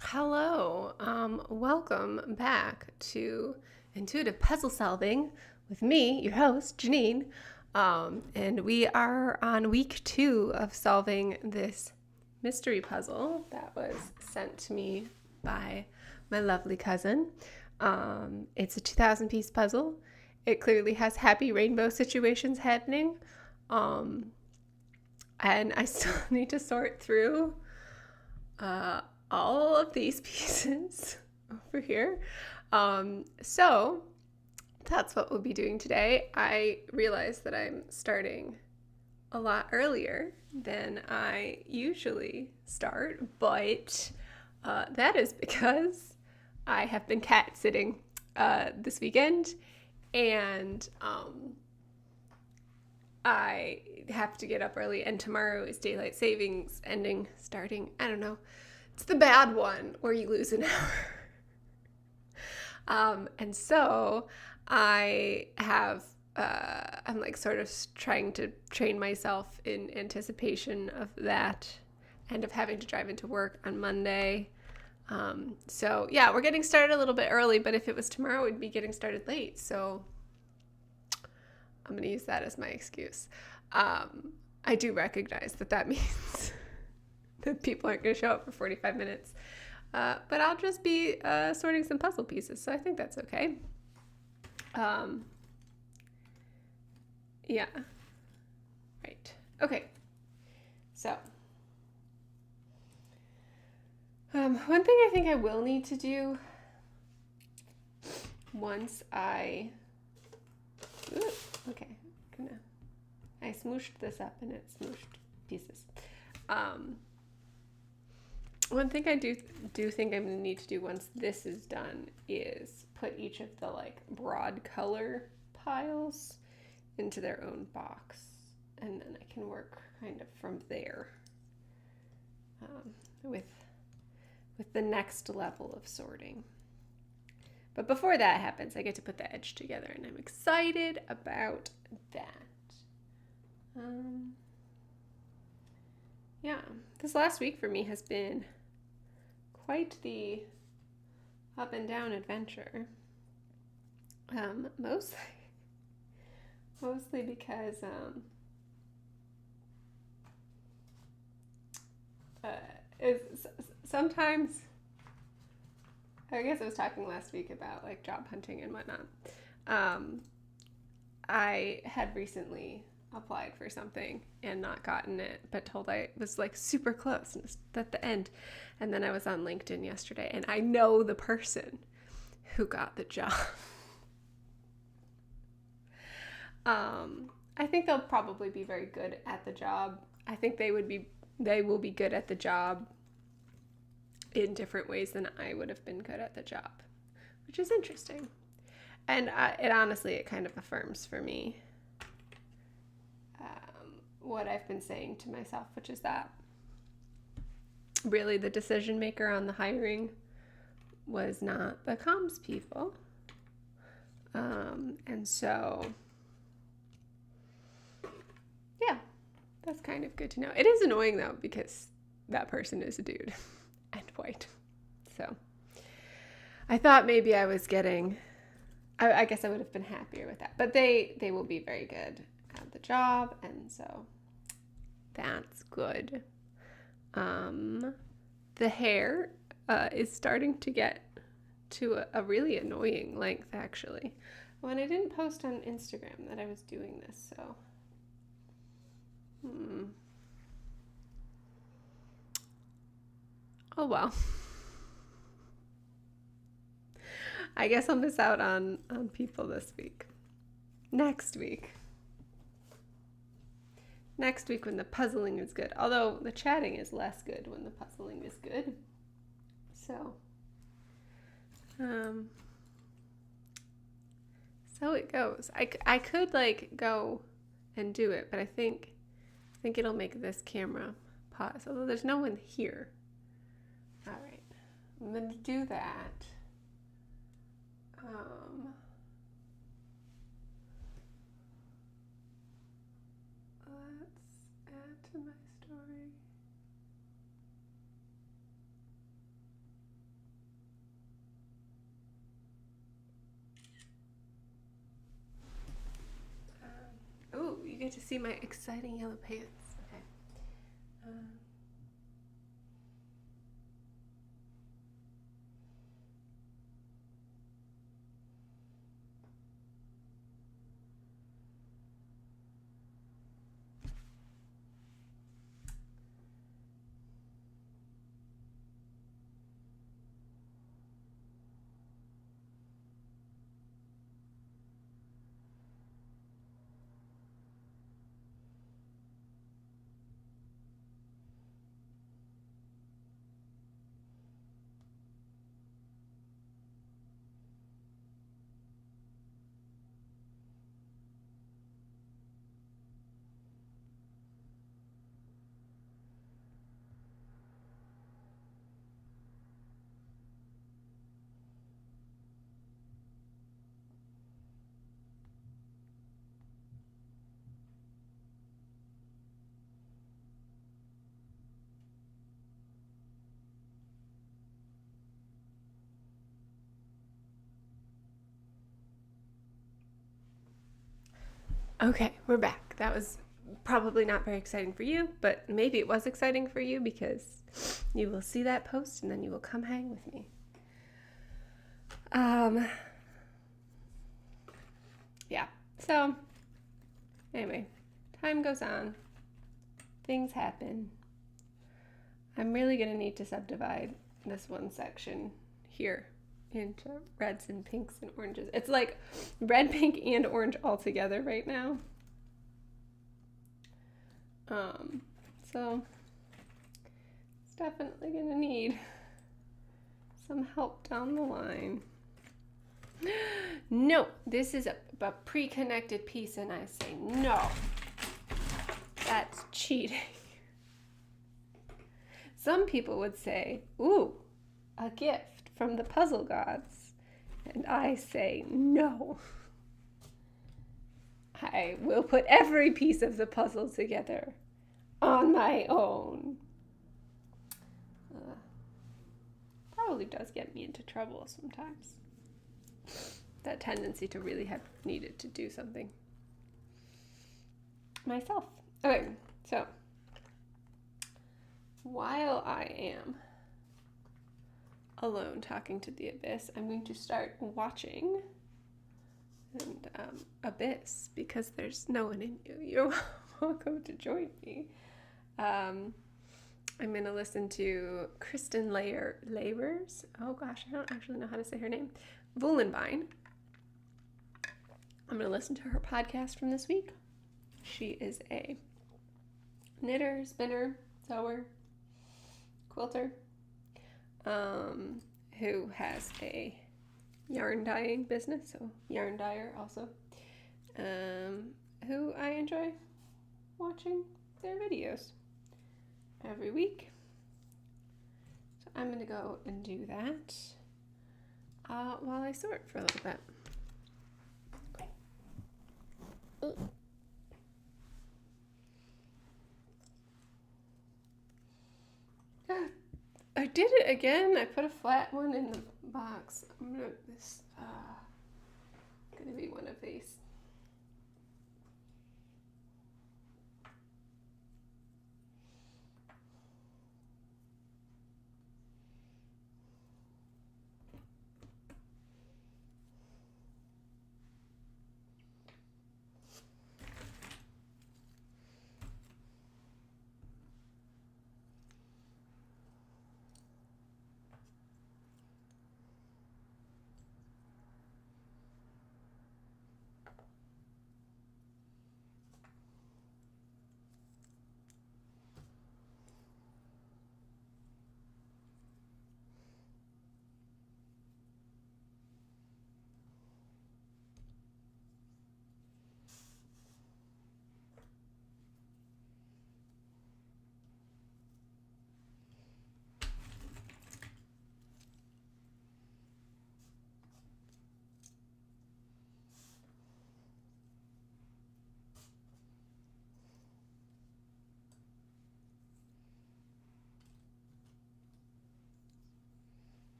Hello, welcome back to Intuitive Puzzle Solving with me, your host, Janine. And we are on week 2 of solving this mystery puzzle that was sent to me by my lovely cousin. It's a 2,000 piece puzzle. It clearly has happy rainbow situations happening. And I still need to sort through all of these pieces over here. So that's what we'll be doing today. I realize that I'm starting a lot earlier than I usually start, but that is because I have been cat sitting this weekend, and I have to get up early, and tomorrow is daylight savings starting, I don't know. It's the bad one where you lose an hour. And so I'm like sort of trying to train myself in anticipation of that and of having to drive into work on Monday. So yeah, we're getting started a little bit early, but if it was tomorrow, we'd be getting started late. So I'm going to use that as my excuse. I do recognize that means that people aren't going to show up for 45 minutes. But I'll just be sorting some puzzle pieces, so I think that's okay. Yeah. Right. Okay. So, one thing I think I will need to do once I... Ooh, okay. I smooshed this up and it smooshed pieces. One thing I do think I'm going to need to do once this is done is put each of the like broad color piles into their own box, and then I can work kind of from there with the next level of sorting. But before that happens, I get to put the edge together, and I'm excited about that. Yeah, this last week for me has been quite the up and down adventure. Mostly because sometimes, I guess I was talking last week about like job hunting and whatnot. I had recently applied for something and not gotten it, but told I was like super close and at the end. And then I was on LinkedIn yesterday, and I know the person who got the job. I think they'll probably be very good at the job. I think they will be good at the job in different ways than I would have been good at the job, which is interesting. And it kind of affirms for me what I've been saying to myself, which is that really the decision maker on the hiring was not the comms people. And so, yeah, that's kind of good to know. It is annoying though, because that person is a dude and white. So I thought maybe I was I guess I would have been happier with that. But they will be very good at the job, and so that's good. The hair is starting to get to a really annoying length, actually. When I didn't post on Instagram that I was doing this, so... Oh well. I guess I'll miss out on people this week. Next week when the puzzling is good. Although the chatting is less good when the puzzling is good. So, so it goes. I could like go and do it, but I think it'll make this camera pause. Although there's no one here. All right, I'm gonna do that. Let's add to my story. get to see my exciting yellow pants. Okay. Okay, we're back. That was probably not very exciting for you, but maybe it was exciting for you because you will see that post and then you will come hang with me. Yeah, so anyway, time goes on, things happen. I'm really going to need to subdivide this one section here into reds and pinks and oranges. It's like red, pink, and orange all together right now. So it's definitely gonna need some help down the line. No, this is a pre-connected piece, and I say no. That's cheating. Some people would say, ooh, a gift from the puzzle gods. And I say no. I will put every piece of the puzzle together on my own. Probably does get me into trouble sometimes. That tendency to really have needed to do something myself. Okay, so while I am alone talking to the abyss, I'm going to start watching and Abyss, because there's no one in you. You're welcome to join me. I'm going to listen to Kristen Layers. Oh gosh, I don't actually know how to say her name. Vulenvine. I'm going to listen to her podcast from this week. She is a knitter, spinner, sewer, quilter, who has a yarn dyeing business, so yarn dyer also, who I enjoy watching their videos every week. So I'm going to go and do that while I sort for a little bit. I did it again. I put a flat one in the box. This gonna be one of these.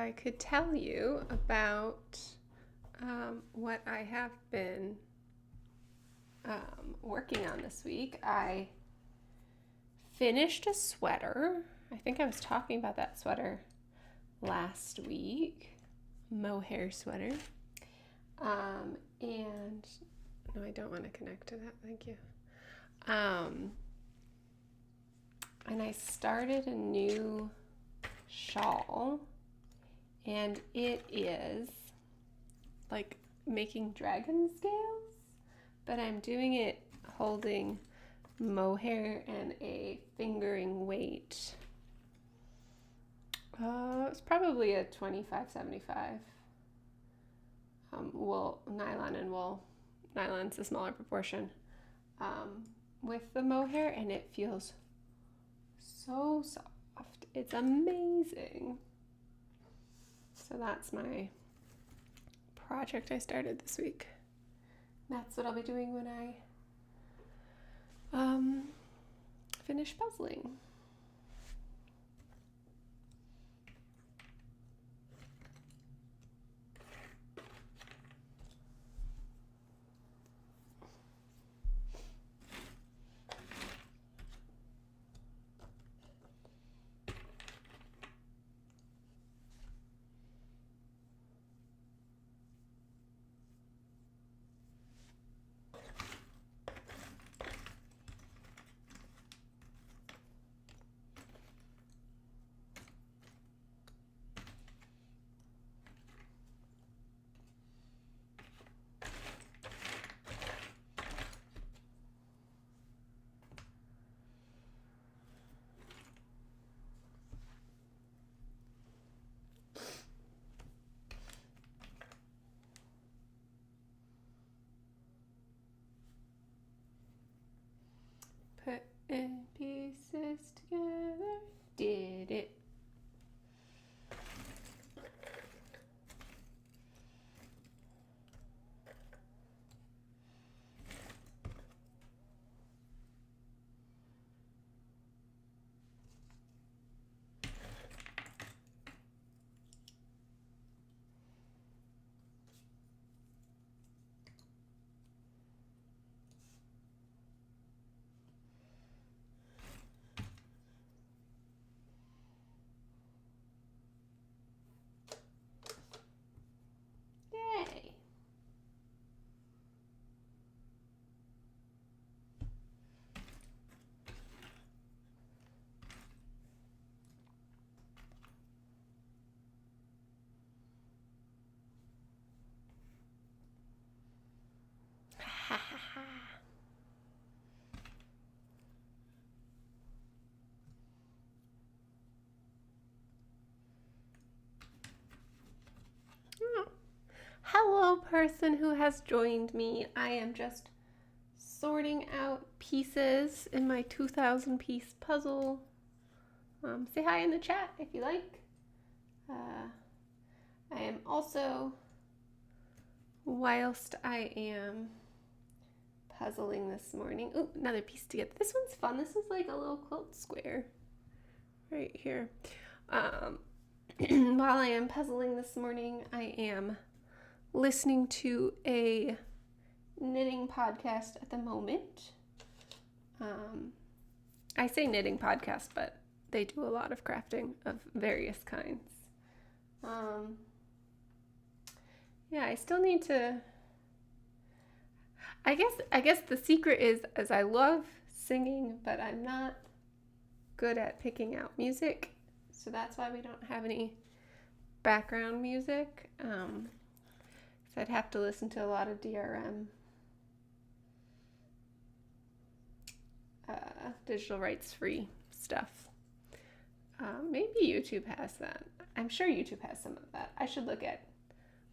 I could tell you about what I have been working on this week. I finished a sweater. I think I was talking about that sweater last week. Mohair sweater. And no, I don't want to connect to that. Thank you. And I started a new shawl, and it is like making dragon scales, but I'm doing it holding mohair and a fingering weight. It's probably a 25-75. Wool, nylon and wool. Nylon's the smaller proportion. With the mohair, and it feels so soft. It's amazing. So that's my project I started this week. That's what I'll be doing when I finish puzzling. Put in pieces together, did it. Yay. Hello, person who has joined me. I am just sorting out pieces in my 2,000 piece puzzle. Say hi in the chat if you like. I am also, whilst I am puzzling this morning, oh, another piece together. This one's fun. This is like a little quilt square right here. While I am puzzling this morning, I am listening to a knitting podcast at the moment. I say knitting podcast, but they do a lot of crafting of various kinds. Yeah, I still need to, I guess the secret is I love singing, but I'm not good at picking out music. So that's why we don't have any background music. So I'd have to listen to a lot of DRM, digital rights free stuff. Maybe YouTube has that. I'm sure YouTube has some of that. I should look at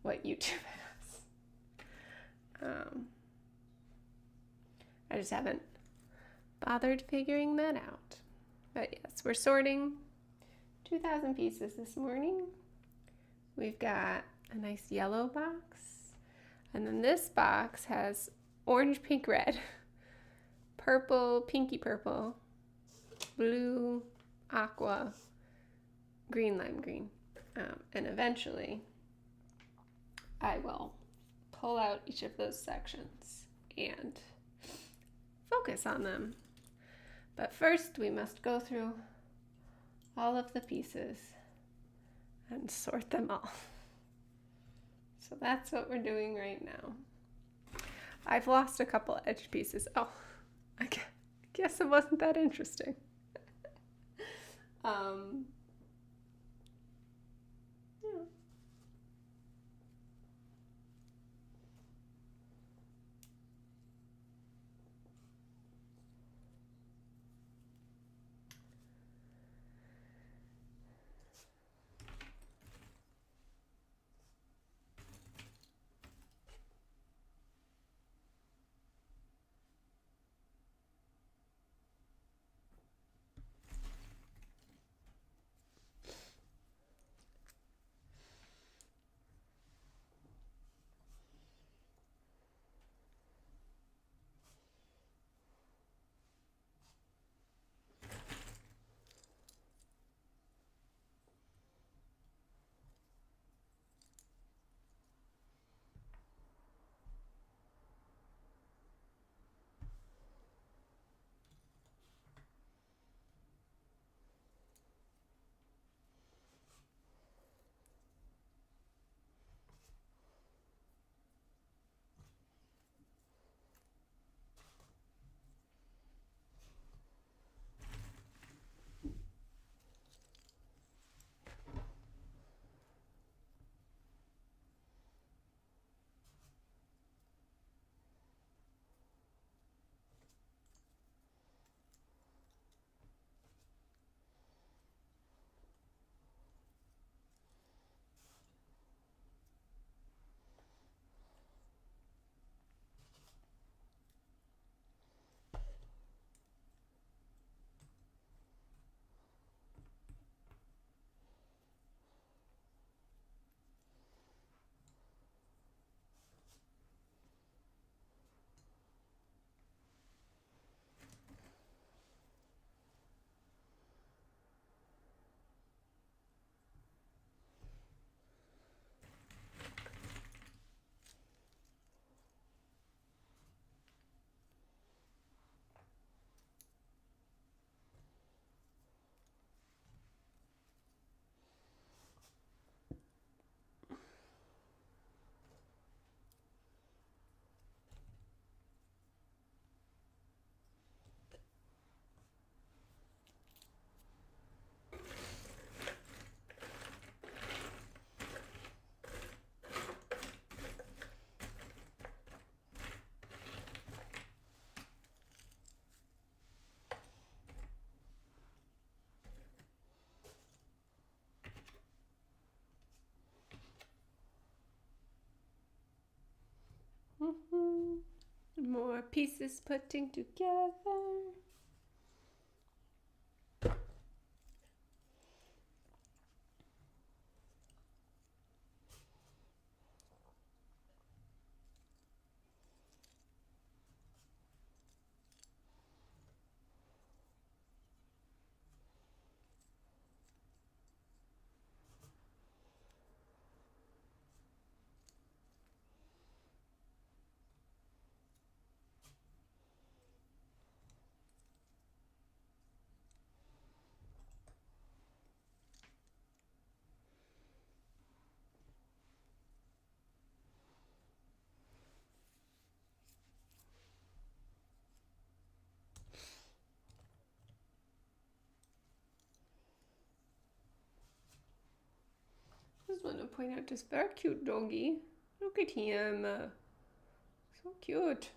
what YouTube has. I just haven't bothered figuring that out. But yes, we're sorting 2,000 pieces this morning. We've got a nice yellow box, and then this box has orange, pink, red, purple, pinky purple, blue, aqua, green, lime green. And eventually I will pull out each of those sections and focus on them. But first we must go through all of the pieces and sort them all. So that's what we're doing right now. I've lost a couple edge pieces. Oh, I guess it wasn't that interesting. Yeah. More pieces putting together. I just want to point out this very cute doggy. Look at him. So cute.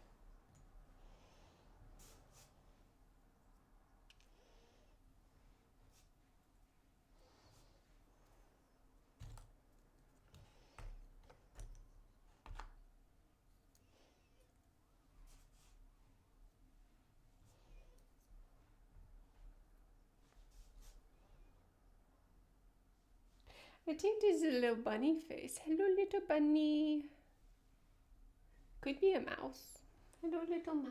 I think this is a little bunny face. Hello, little bunny. Could be a mouse. Hello, little mouse.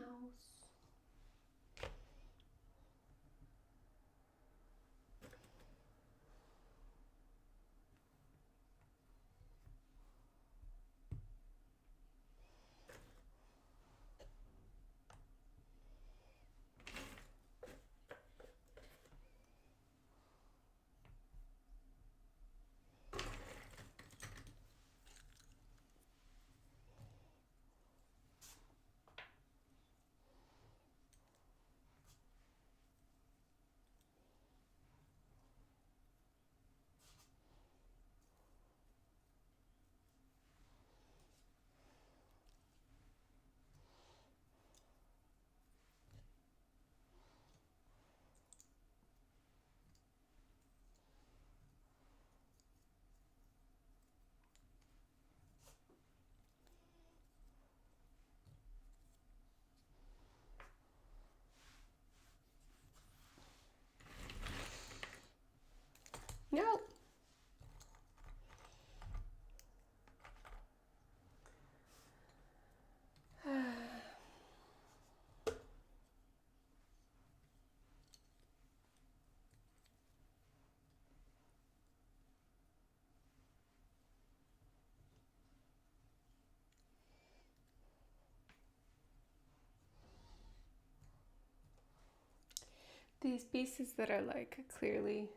These pieces that are like clearly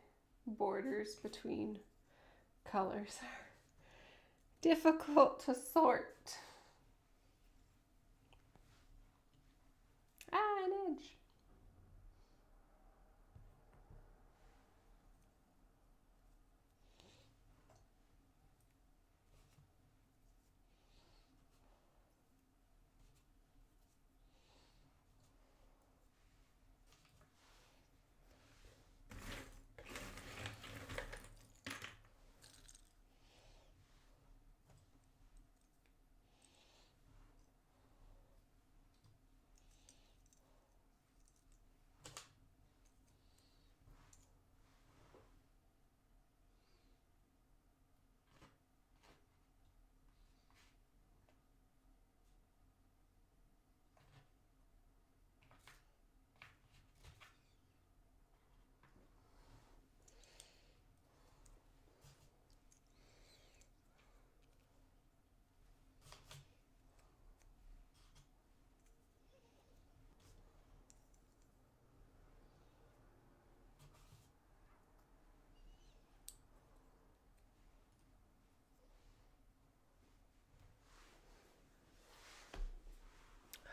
borders between colors are difficult to sort. An edge.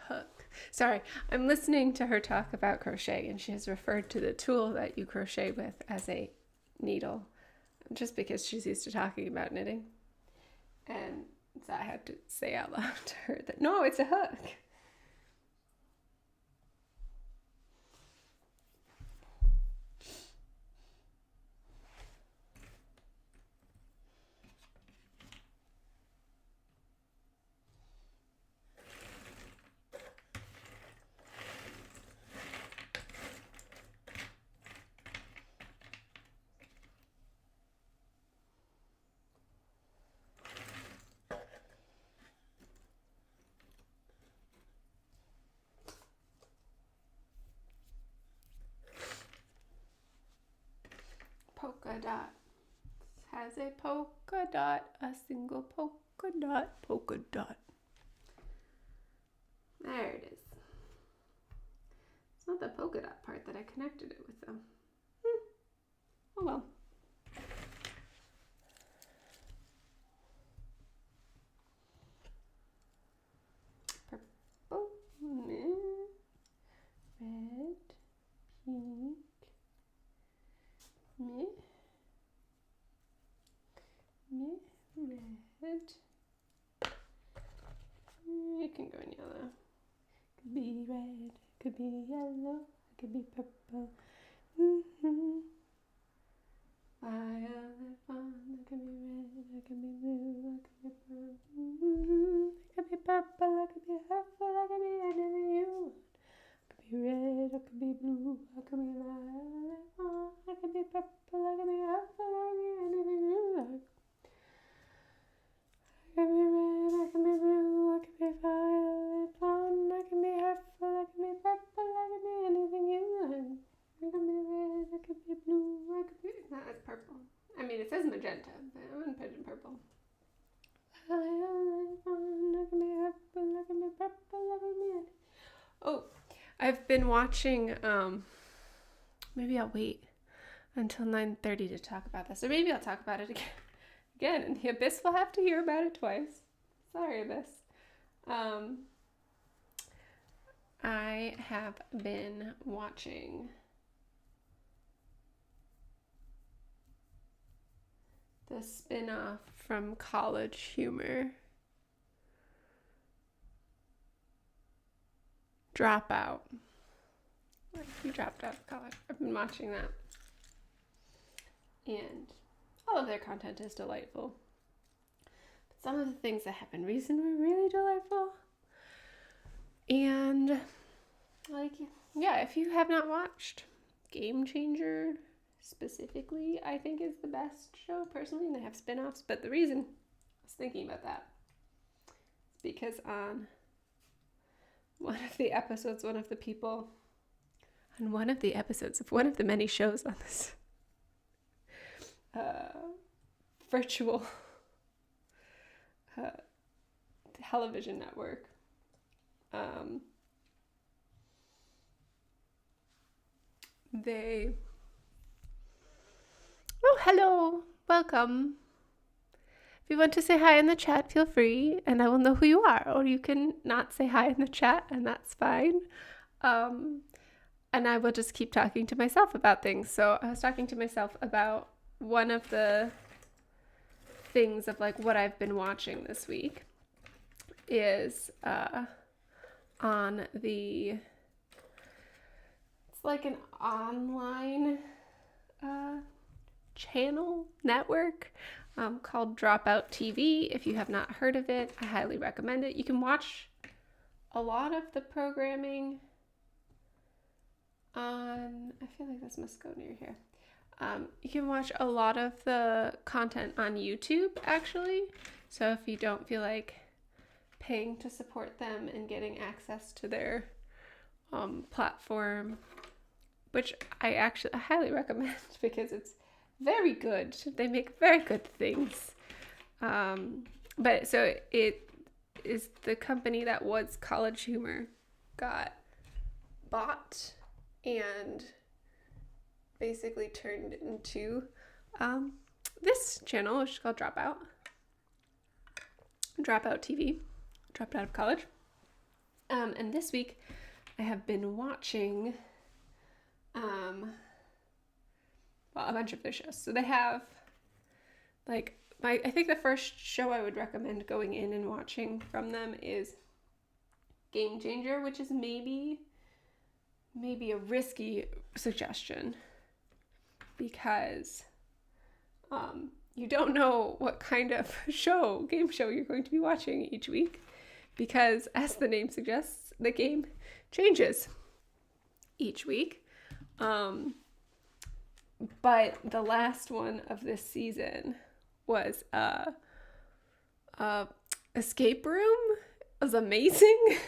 Hook. Sorry, I'm listening to her talk about crochet, and she has referred to the tool that you crochet with as a needle, just because she's used to talking about knitting. And so I had to say out loud to her that no, it's a hook. Polka dot. Has a polka dot, a single polka dot, polka dot. There it is. It's not the polka dot part that I connected it with though. Oh well. Purple, red, pink, red. It can go in yellow. Could be red, could be yellow, could be purple. Violet one, it could be red, it could be blue, it could be purple. It could be purple, it could be purple, it could be anything you want. It could be red, it could be blue, it could be violet one, it could be purple, it could be purple, it could be anything you like. It could be red, it could be blue, it could be violet one, it could be purple, it could be purple, it could be anything you like. It could be red, it could be blue, it could be... No, it's purple. I mean, it says magenta, but I wouldn't put it in purple. Violet one, it could be purple, it could be purple, it could be anything. Oh, I've been watching, maybe I'll wait until 9:30 to talk about this, or maybe I'll talk about it again, and the Abyss will have to hear about it twice. Sorry, Abyss. I have been watching the spin-off from College Humor, Dropout. Like, he dropped out of college. I've been watching that. And all of their content is delightful. But some of the things that happened recently were really delightful. And, like, yeah, if you have not watched Game Changer specifically, I think is the best show personally, and they have spin-offs. But the reason I was thinking about that is because on one of the episodes, one of the people on one of the episodes of one of the many shows on this virtual television network, Oh, hello, welcome. If you want to say hi in the chat, feel free, and I will know who you are. Or you can not say hi in the chat, and that's fine. And I will just keep talking to myself about things. So I was talking to myself about one of the things of like what I've been watching this week is on the, it's like an online channel network called Dropout TV. If you have not heard of it, I highly recommend it. You can watch a lot of the programming on, I feel like this must go near here. You can watch a lot of the content on YouTube, actually. So if you don't feel like paying to support them and getting access to their platform, which I highly recommend because it's very good. They make very good things. But so it is the company that was College Humor got bought and basically turned into this channel, which is called Dropout TV, dropped out of college. And this week I have been watching a bunch of their shows. So they have like I think the first show I would recommend going in and watching from them is Game Changer, which is maybe a risky suggestion because you don't know what kind of game show you're going to be watching each week because, as the name suggests, the game changes each week. But the last one of this season was escape room. It was amazing.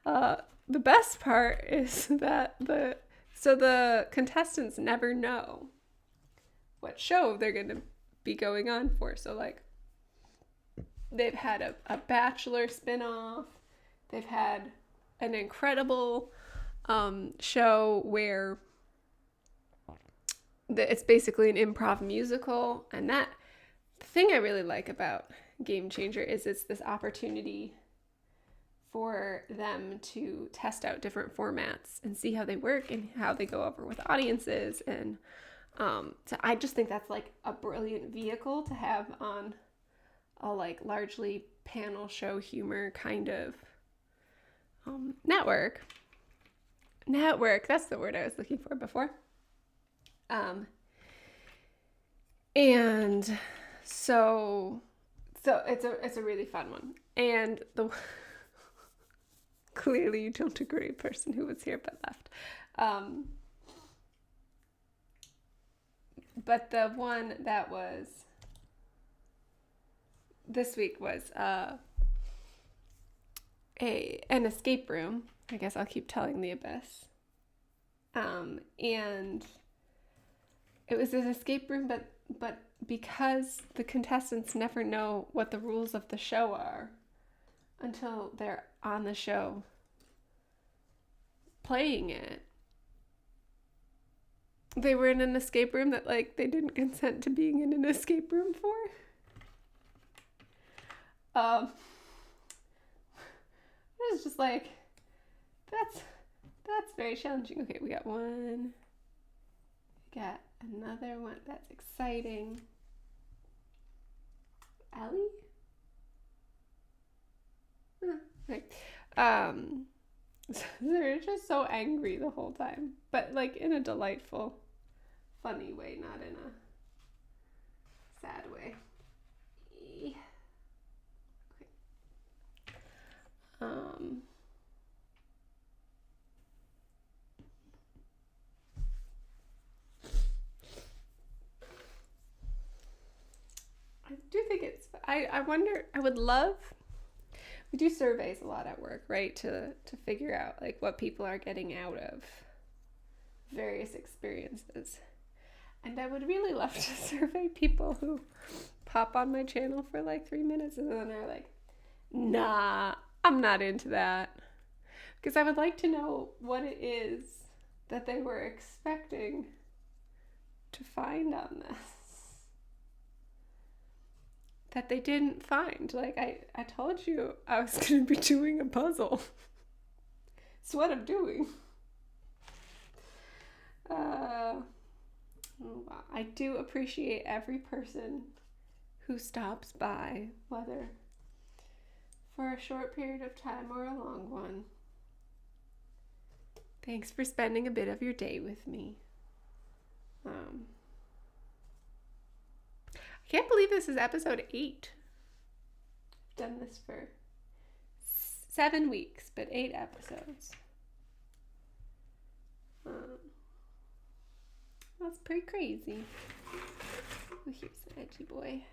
The best part is that the contestants never know what show they're going to be going on for. So like they've had a Bachelor spinoff. They've had an incredible show where it's basically an improv musical. And the thing I really like about Game Changer is it's this opportunity for them to test out different formats and see how they work and how they go over with audiences. And so I just think that's like a brilliant vehicle to have on a like largely panel show humor kind of network. That's the word I was looking for before. And so it's a really fun one. And clearly you don't agree, person who was here but left. But the one that was this week was an escape room. I guess I'll keep telling the abyss. And it was an escape room, but because the contestants never know what the rules of the show are until they're on the show playing it, they were in an escape room that like they didn't consent to being in an escape room for. It was just like that's very challenging. Okay, we got one. We got another one. That's exciting. Ellie? Okay. They're just so angry the whole time, but like in a delightful, funny way, not in a sad way. Okay. I do think I wonder, I would love, we do surveys a lot at work, right? To figure out like what people are getting out of various experiences. And I would really love to survey people who pop on my channel for like 3 minutes and then they're like, nah, I'm not into that. Because I would like to know what it is that they were expecting to find on this that they didn't find. Like, I told you I was going to be doing a puzzle. It's what I'm doing. I do appreciate every person who stops by, whether for a short period of time or a long one. Thanks for spending a bit of your day with me. I can't believe this is episode 8. I've done this for 7 weeks, but 8 episodes. That's pretty crazy. Oh, here's the edgy boy.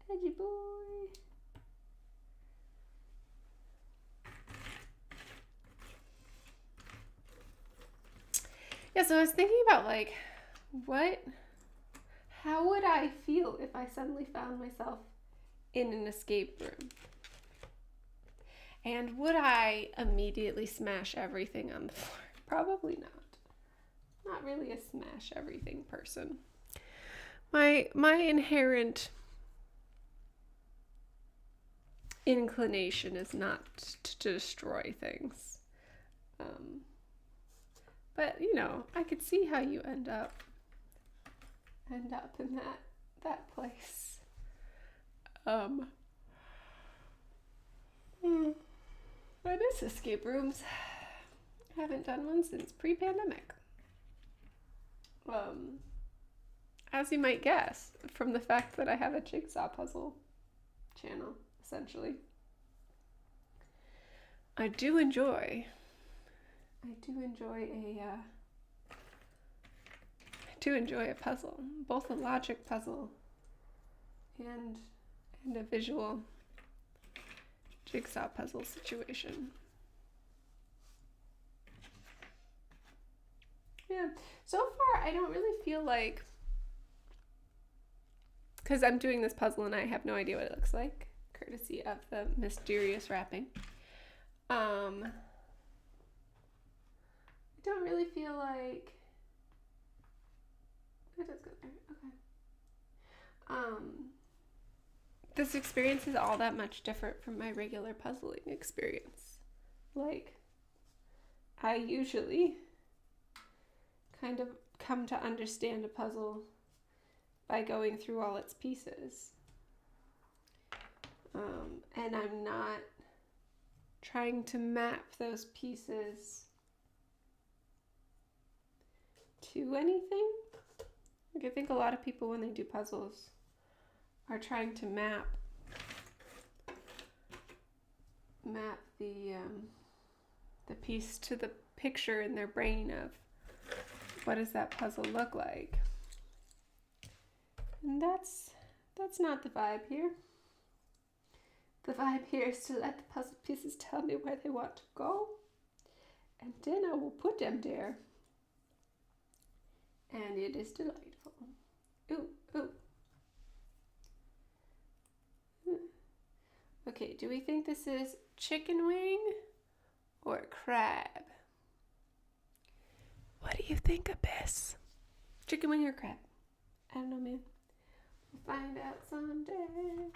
Edgy boy. Yeah, so I was thinking about, like, how would I feel if I suddenly found myself in an escape room? And would I immediately smash everything on the floor? Probably not. Not really a smash everything person. My inherent inclination is not to destroy things. But, you know, I could see how you end up in that place. I miss escape rooms. I haven't done one since pre-pandemic. As you might guess from the fact that I have a jigsaw puzzle channel, essentially. I do enjoy a puzzle, both a logic puzzle and a visual jigsaw puzzle situation. Yeah, so far I don't really feel like, because I'm doing this puzzle and I have no idea what it looks like, courtesy of the mysterious wrapping. I don't really feel like it does go there. Okay. This experience is all that much different from my regular puzzling experience. Like, I usually kind of come to understand a puzzle by going through all its pieces. And I'm not trying to map those pieces to anything. Like, I think a lot of people, when they do puzzles, are trying to map the piece to the picture in their brain of what does that puzzle look like. And that's not the vibe here. The vibe here is to let the puzzle pieces tell me where they want to go, and then I will put them there. And it is delightful. Ooh, ooh. Okay, do we think this is chicken wing or crab? What do you think, Abyss? Chicken wing or crab? I don't know, man. We'll find out someday.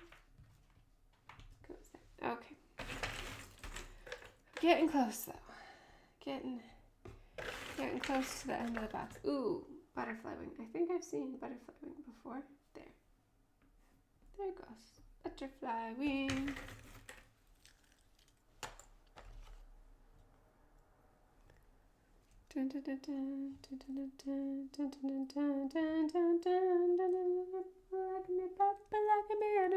Okay. Getting close, though. Getting close to the end of the box. Ooh, butterfly wing. I think I've seen butterfly wing before. There it goes. Butterfly wing. Dun, dun, dun, dun, dun, dun, dun, dun, dun, dun, dun, dun, dun, dun, like me purple, like me red,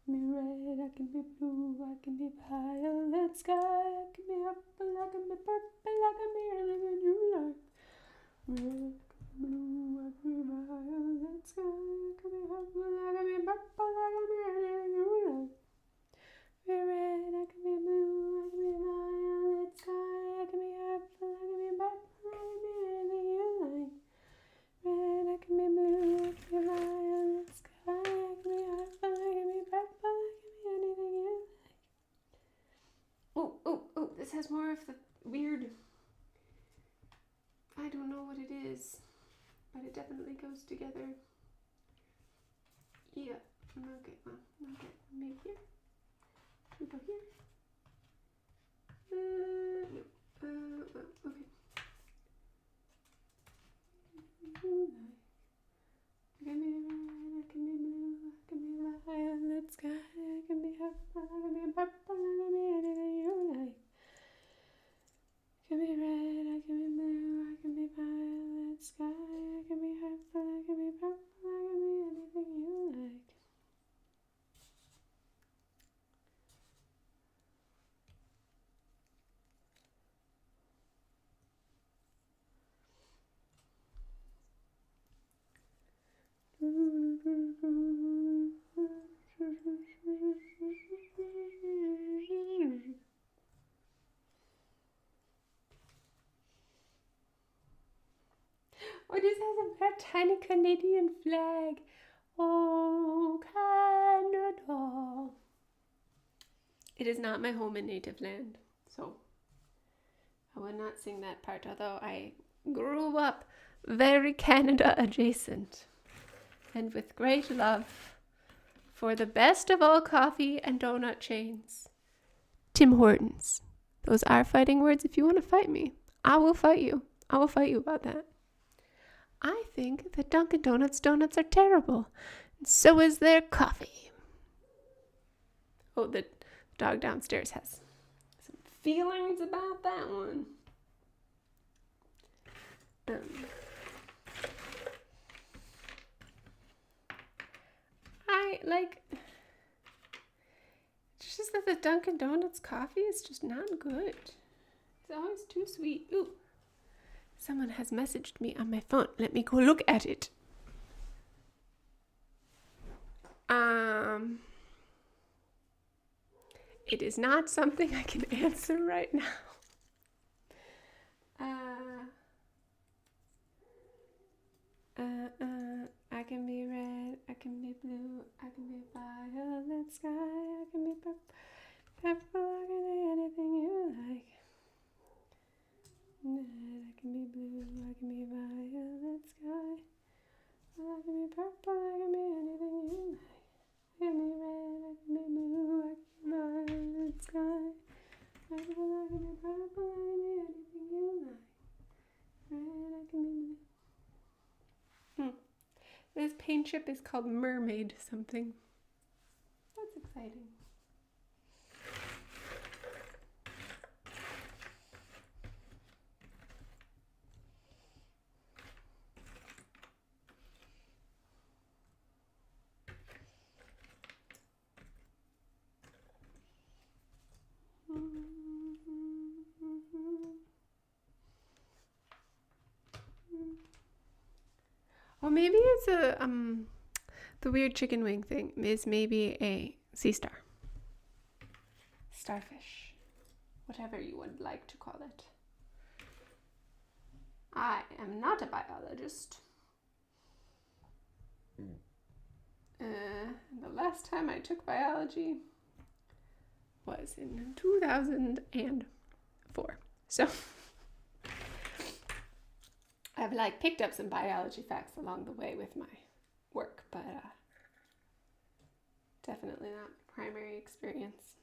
me red, I can be blue, I can be violet sky, I can be purple, I can be purple, I can be anything you like. Red, blue, I can be violet sky, I can be purple, I can be purple, I can be anything you like. Be red, I can be blue, I can be violet sky, I can be purple, I can be purple, I can be anything you like. Red, I can be blue, I can be violet sky, I can be purple, I can be purple, I can be anything you like. Oh, this has more of the weird I don't know what it is, but it definitely goes together. Yeah. Okay. Well, okay. Maybe here. We go here. No. Okay. I can be red, I can be blue, I can be violet sky, I can be purple, I can be purple, I can be anything you like. I can be red, I can be blue, I can be violet sky, I can be purple, I can be purple, I can be anything you like. Oh, this has a very tiny Canadian flag. Oh, Canada. It is not my home and native land, so I would not sing that part, although I grew up very Canada adjacent and with great love for the best of all coffee and donut chains, Tim Hortons. Those are fighting words. If you want to fight me, I will fight you. I will fight you about that. I think that Dunkin' Donuts donuts are terrible, and so is their coffee. Oh, the dog downstairs has some feelings about that one. It's just that the Dunkin' Donuts coffee is just not good. It's always too sweet. Ooh, someone has messaged me on my phone. Let me go look at it. It is not something I can answer right now. I can be red, I can be blue, I can be violet sky, I can be purple, I can be anything you like. Red, I can be blue, I can be violet sky, I can be purple, I can be anything you like. I can be red, I can be blue, I can be violet sky, I can be purple, I can be anything you like. Red, I can be blue. This paint chip is called Mermaid something. That's exciting. Well, maybe it's the weird chicken wing thing is maybe a sea star. Starfish. Whatever you would like to call it. I am not a biologist. The last time I took biology was in 2004. So I've picked up some biology facts along the way with my work, but definitely not primary experience.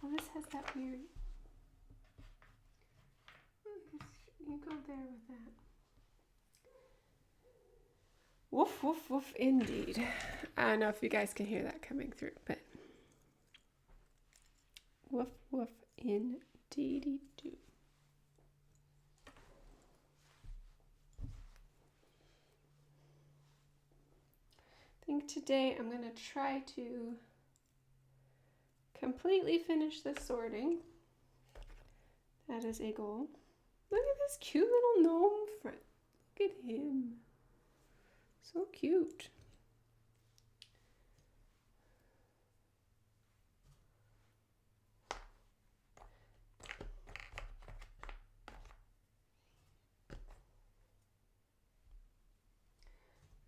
Well, this has that weird. You go there with that. Woof, woof, woof, indeed. I don't know if you guys can hear that coming through, but woof, woof, indeedy do. I think today I'm going to try to completely finish this sorting. That is a goal. Look at this cute little gnome friend. Look at him. So cute.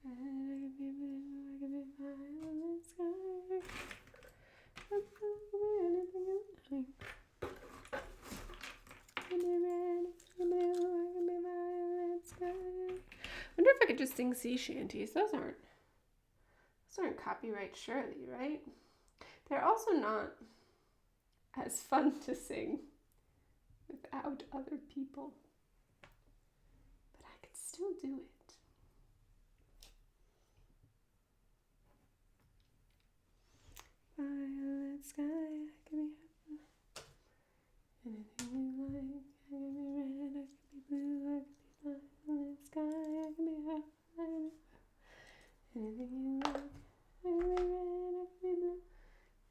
I can be blue, I can be violet sky. I can be anything you like. wonder if I could just sing sea shanties. Those aren't copyright surely, right? They're also not as fun to sing without other people. But I could still do it. Violet sky, I can be happy. Anything you like, I can be red, I can be blue, I can be violet sky, I can be happy. Anything you like, I can be red, I can be blue,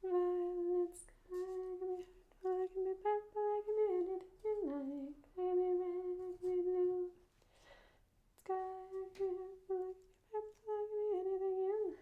violet sky, I can be purple, I can be purple, I can be anything you like, I can be red, I can be blue, sky, I can be purple, I can be purple, I can be anything you like.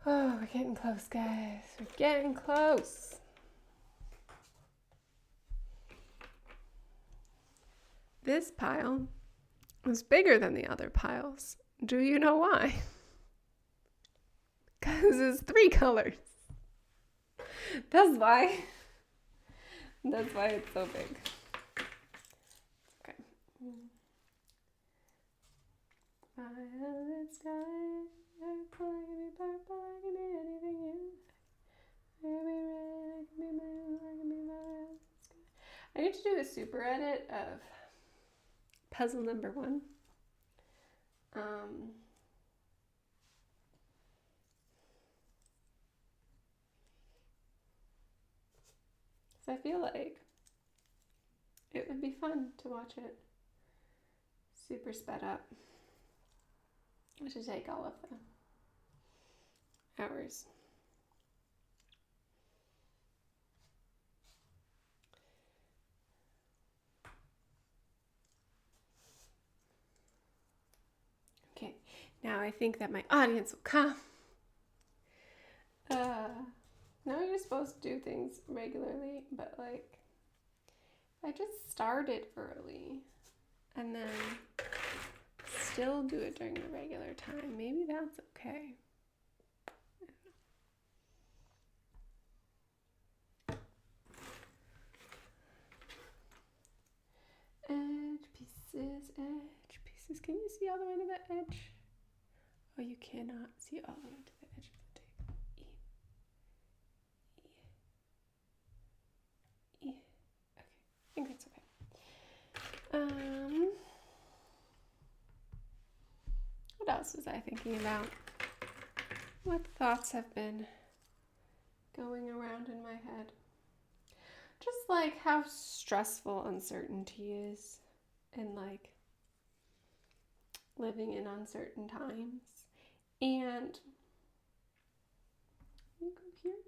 Oh, we're getting close, guys. We're getting close. This pile is bigger than the other piles. Do you know why? Because it's 3 colors. That's why. That's why it's so big. Okay. Violet sky, purple, I can be purple, I can be anything you like. I can be red, I can be blue, I can be violet sky. I need to do a super edit of puzzle number 1. So I feel like it would be fun to watch it super sped up. I should take all of the hours. Okay, now I think that my audience will come. Now you're supposed to do things regularly, but like, if I just started early and then still do it during the regular time, maybe that's okay. Edge pieces, edge pieces. Can you see all the way to the edge? Oh, you cannot see all the way to the edge of the table. Okay, I think that's okay. What else was I thinking about? What thoughts have been going around in my head? Just like how stressful uncertainty is, and like living in uncertain times. And you go here.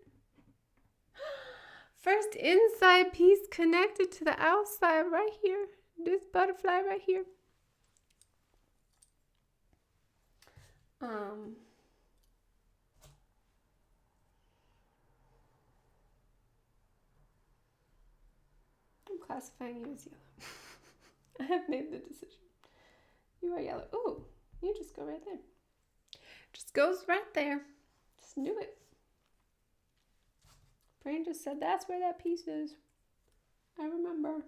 First inside piece connected to the outside right here. This butterfly right here. I'm classifying you as yellow. I have made the decision. You are yellow. Ooh, you just go right there. Just goes right there. Just knew it. Brain just said that's where that piece is. I remember.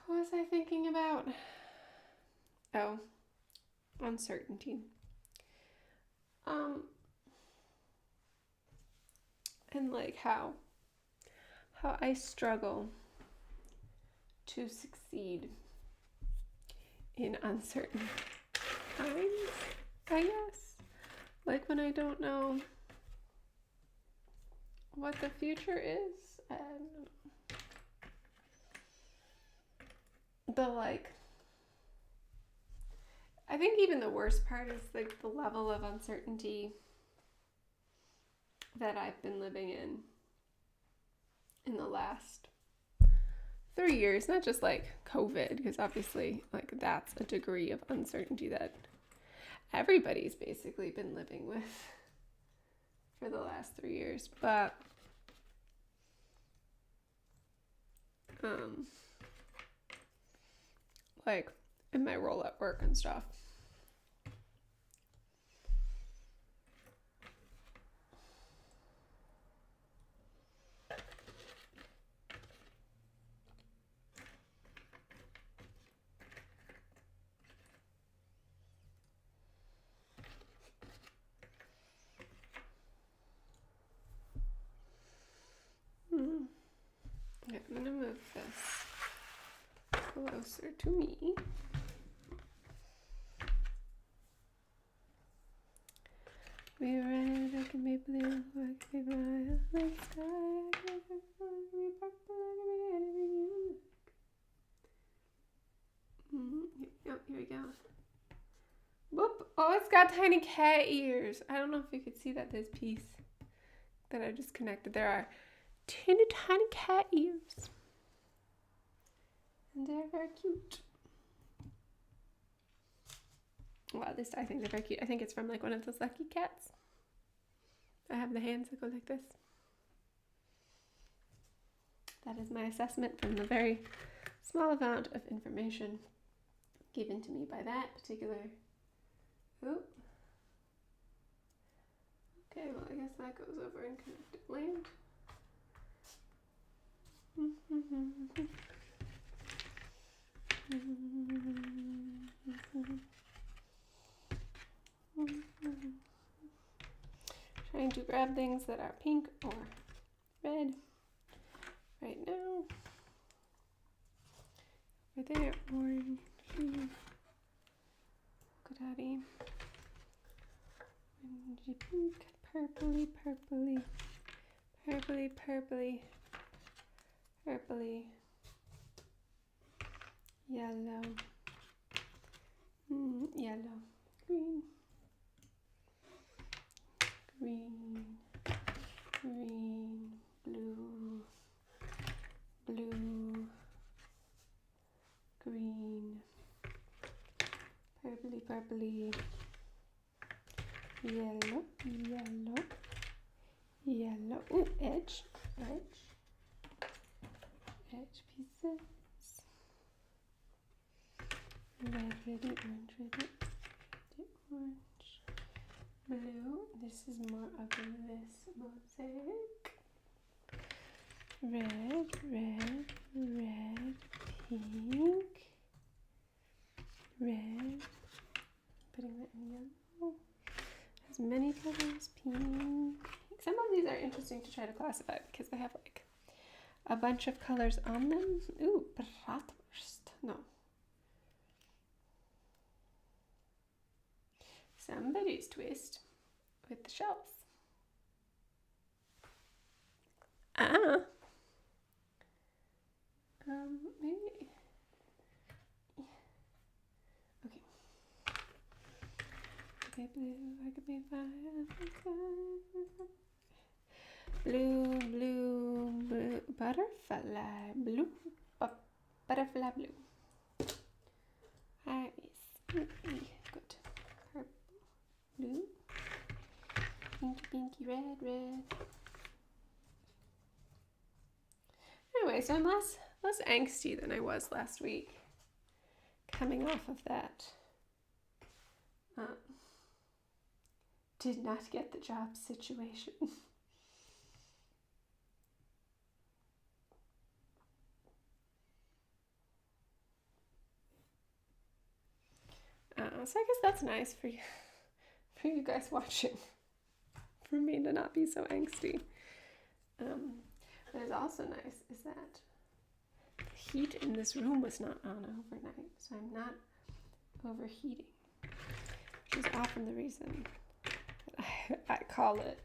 What was I thinking about? Oh, uncertainty. And like how I struggle to succeed in uncertain times, I guess. Like when I don't know what the future is. I don't know. I think even the worst part is like the level of uncertainty that I've been living in the last 3 years, not just like COVID, because obviously like that's a degree of uncertainty that everybody's basically been living with for the last 3 years, but like in my role at work and stuff. Okay, I'm gonna move this closer to me. Be red, I can be blue, I can be violet, like sky, I can be purple, I can be purple, I can be anything you like. Yep, here we go. Whoop! Oh, it's got tiny cat ears. I don't know if you could see that this piece that I just connected. There are tiny cat ears. And they're very cute. Well, at least I think they're very cute. I think it's from like one of those lucky cats. I have the hands that go like this. That is my assessment from the very small amount of information given to me by that particular. Oh. Okay, well, I guess that goes over in connected land. Trying to grab things that are pink or red right now. Over there, orange, Godaddy, orangey pink, purpley, purpley, purpley, purpley, purpley, yellow, yellow, green, green, green, blue, blue, green, purpley, purpley, yellow, yellow, yellow. Ooh, edge, edge, edge pieces. Red, ready, orange, ready, orange, blue. This is more of this mosaic. Red, red, red, pink, red. Putting that in yellow. Has many colors. Pink. Some of these are interesting to try to classify because they have like a bunch of colors on them. Ooh, bratwurst. No. Somebody's twist with the shells. Maybe. Okay. Okay, blue, I could be violet. Blue, blue, blue, butterfly, blue, butterfly blue. Iris, good. Purple, blue, pinky, pinky, red, red. Anyway, so I'm less angsty than I was last week. Coming off of that. Did not get the job situation. So I guess that's nice for you guys watching. For me to not be so angsty. What is also nice is that the heat in this room was not on overnight, so I'm not overheating, which is often the reason that I call it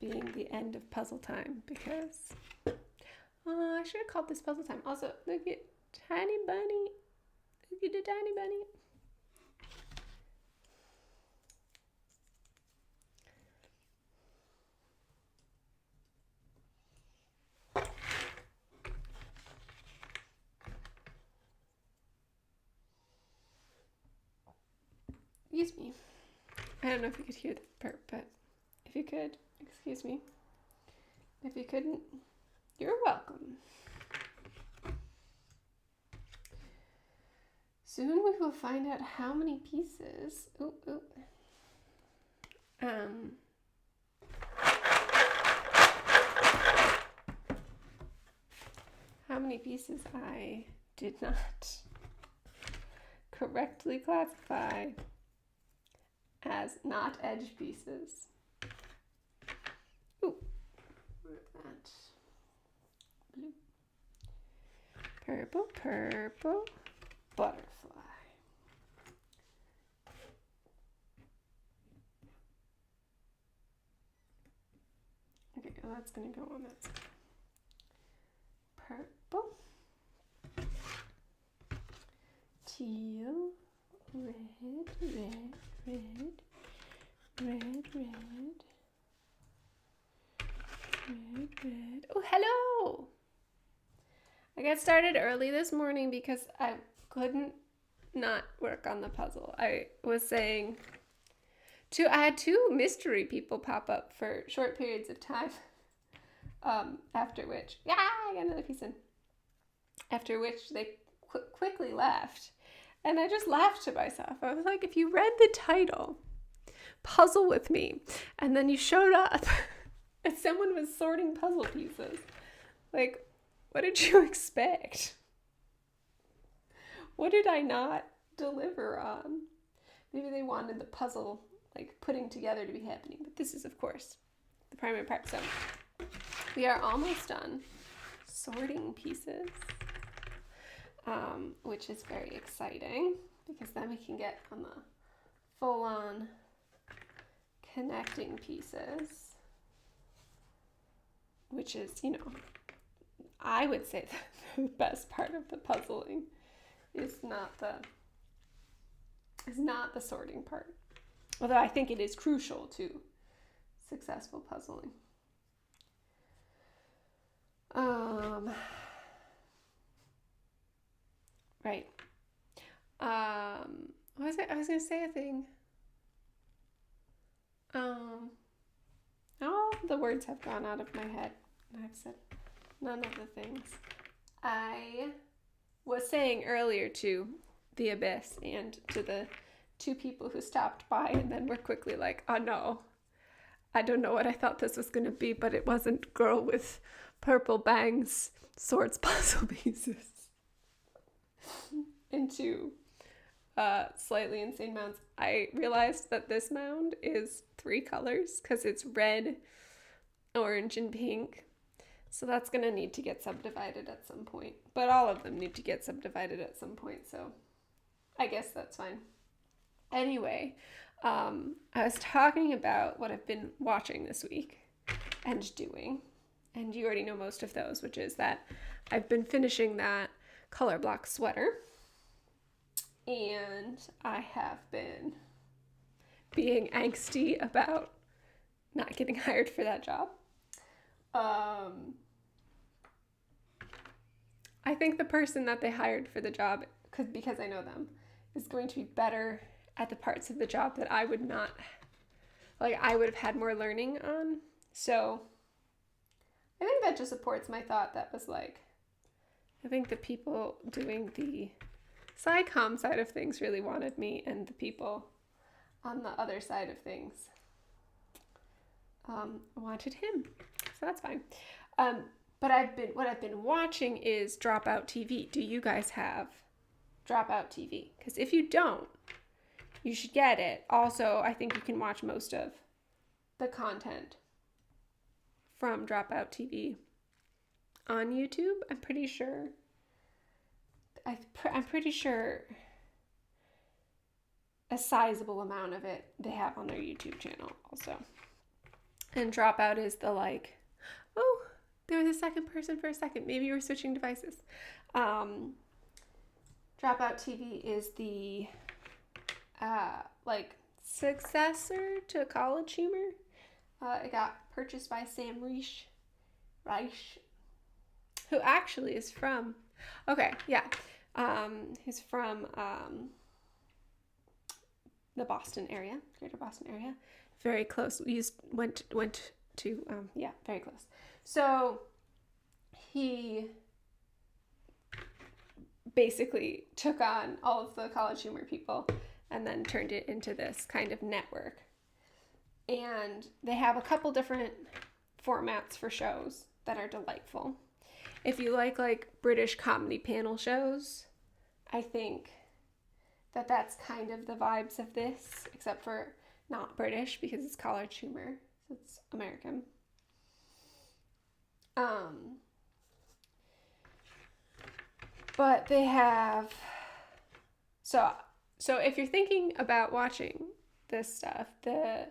being the end of puzzle time, because I should have called this puzzle time. Also, look at Tiny bunny. Look at the tiny bunny. Excuse me. I don't know if you could hear the burp, but if you could, excuse me. If you couldn't, you're welcome. Soon we will find out how many pieces. How many pieces I did not correctly classify as not edge pieces. Ooh, where's that? Blue. Purple, purple, butterfly. Okay, well, that's gonna go on that side. Purple, teal, red, red, red, red, red, red, red. Oh, hello! I got started early this morning because I couldn't not work on the puzzle. I was saying I had two mystery people pop up for short periods of time. After which, I got another piece in. After which they quickly left. And I just laughed to myself. I was like, if you read the title, Puzzle with Me, and then you showed up and someone was sorting puzzle pieces, like, what did you expect? What did I not deliver on? Maybe they wanted the puzzle, like, putting together to be happening. But this is, of course, the primary part. So we are almost done sorting pieces, which is very exciting because then we can get on the full-on connecting pieces, which is, I would say the best part of the puzzling is not the sorting part. Although I think it is crucial to successful puzzling. Right. What was it? I was going to say a thing. All the words have gone out of my head. I've said none of the things. I was saying earlier to the Abyss and to the two people who stopped by and then were quickly like, oh no, I don't know what I thought this was going to be, but it wasn't girl with purple bangs, swords, puzzle pieces. Into slightly insane mounds. I realized that this mound is 3 colors because it's red, orange, and pink. So that's going to need to get subdivided at some point. But all of them need to get subdivided at some point, so I guess that's fine. Anyway, I was talking about what I've been watching this week and doing. And you already know most of those, which is that I've been finishing that color block sweater. And I have been being angsty about not getting hired for that job. I think the person that they hired for the job, because I know them, is going to be better at the parts of the job that I would not, I would have had more learning on. So I think that just supports my thought that was I think the people doing the SciComm side of things really wanted me, and the people on the other side of things wanted him. So that's fine. But what I've been watching is Dropout TV. Do you guys have Dropout TV? Because if you don't, you should get it. Also, I think you can watch most of the content from Dropout TV on YouTube. I'm pretty sure a sizable amount of it they have on their YouTube channel also. And Dropout is the oh, there was a second person for a second. Maybe you were switching devices. Dropout TV is the like successor to College Humor. It got purchased by Sam Reich, who actually is from, he's from the Boston area, greater Boston area, very close. We went to, very close. So he basically took on all of the College Humor people and then turned it into this kind of network. And they have a couple different formats for shows that are delightful. If you like British comedy panel shows, I think that that's kind of the vibes of this, except for not British because it's College Humor, so it's American. But they have, so if you're thinking about watching this stuff, the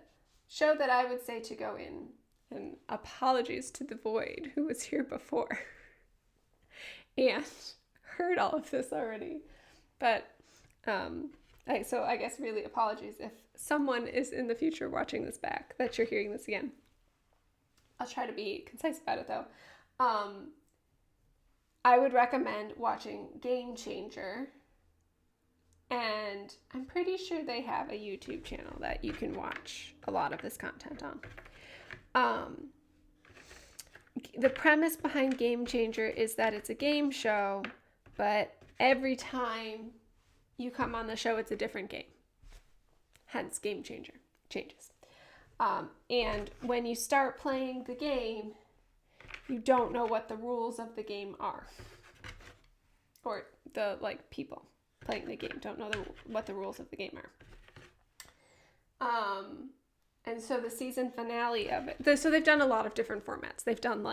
show that I would say to go in, and apologies to the Void who was here before and heard all of this already, but I guess really apologies if someone is in the future watching this back that you're hearing this again. I'll try to be concise about it though. I would recommend watching Game Changer, and I'm pretty sure they have a YouTube channel that you can watch a lot of this content on. The premise behind Game Changer is that it's a game show, but every time you come on the show, it's a different game. Hence, Game Changer changes. And when you start playing the game, you don't know what the rules of the game are. Or the people playing the game don't know what the rules of the game are. And so the season finale of it, so they've done a lot of different formats. They've done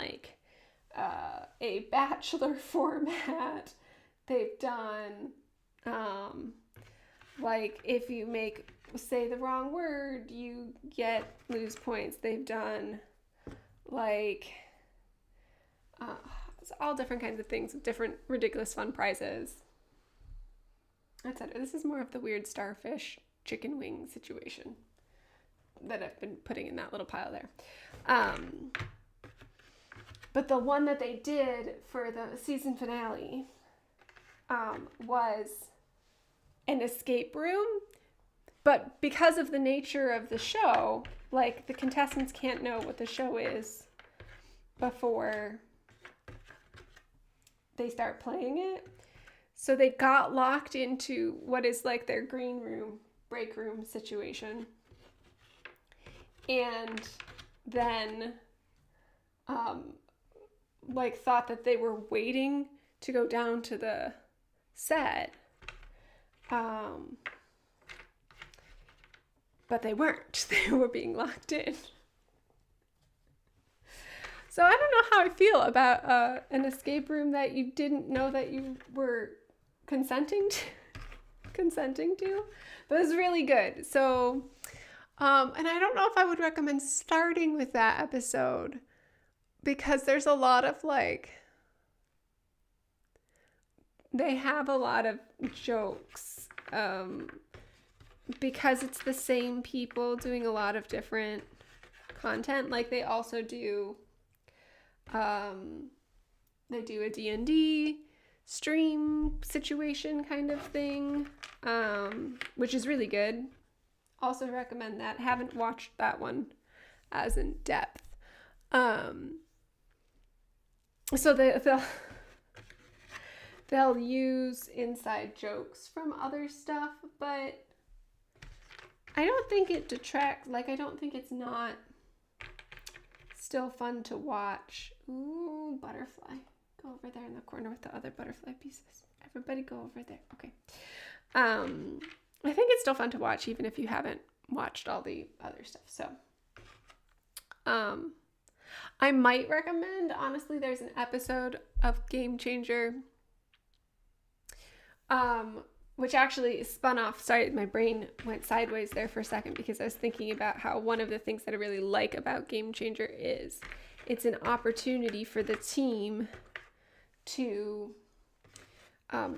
a bachelor format. They've done if you say the wrong word, you lose points. They've done it's all different kinds of things with different ridiculous fun prizes, etc. This is more of the weird starfish chicken wing situation that I've been putting in that little pile there. But the one that they did for the season finale was an escape room. But because of the nature of the show, the contestants can't know what the show is before they start playing it. So they got locked into what is their green room, break room situation. And then thought that they were waiting to go down to the set. But they weren't. They were being locked in. So I don't know how I feel about an escape room that you didn't know that you were consenting to. But it was really good. So, and I don't know if I would recommend starting with that episode because there's a lot of they have a lot of jokes because it's the same people doing a lot of different content. They also do they do a D&D stream situation kind of thing, which is really good. Also recommend that. Haven't watched that one as in depth. So they'll use inside jokes from other stuff, but I don't think it detracts. I don't think it's not still fun to watch. Ooh, butterfly. Go over there in the corner with the other butterfly pieces. Everybody go over there. Okay. I think it's still fun to watch even if you haven't watched all the other stuff. So, I might recommend, honestly, there's an episode of Game Changer, which actually spun off. Sorry, my brain went sideways there for a second because I was thinking about how one of the things that I really like about Game Changer is it's an opportunity for the team to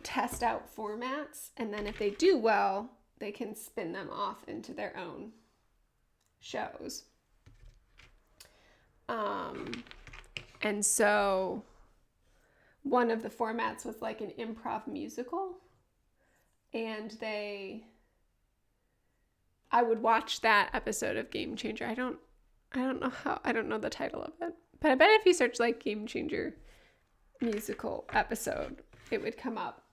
test out formats, and then if they do well, they can spin them off into their own shows. And so one of the formats was like an improv musical, and I would watch that episode of Game Changer. I don't know the title of it, but I bet if you search like Game Changer musical episode, it would come up.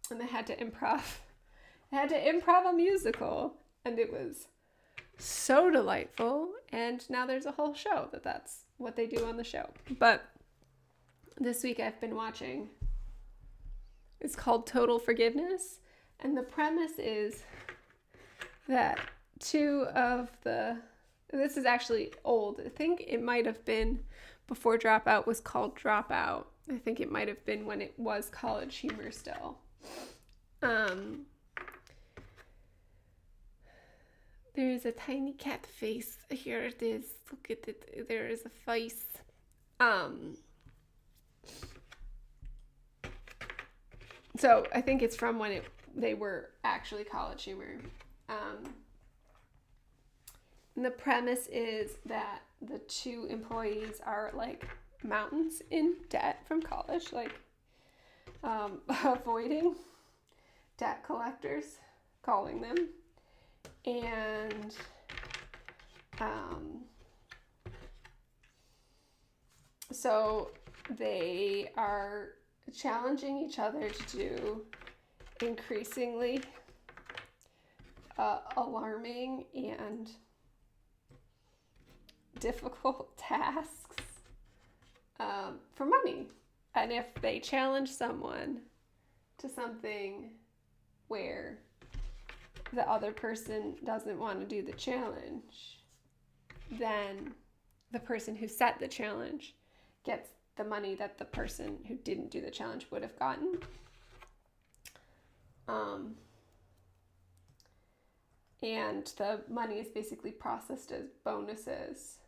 And they had to improv a musical, and it was so delightful. And now there's a whole show that's what they do on the show. But this week I've been watching, it's called Total Forgiveness, and the premise is that this is actually old. I think it might have been before Dropout was called Dropout. I think it might have been when it was College Humor still. There is a tiny cat face. Here it is. Look at it. There is a face. So I think it's from when they were actually College Humor. And the premise is that the two employees are like mountains in debt from college, like avoiding debt collectors, calling them. And so they are challenging each other to do increasingly alarming and difficult tasks for money. And if they challenge someone to something where the other person doesn't want to do the challenge, then the person who set the challenge gets the money that the person who didn't do the challenge would have gotten. And the money is basically processed as bonuses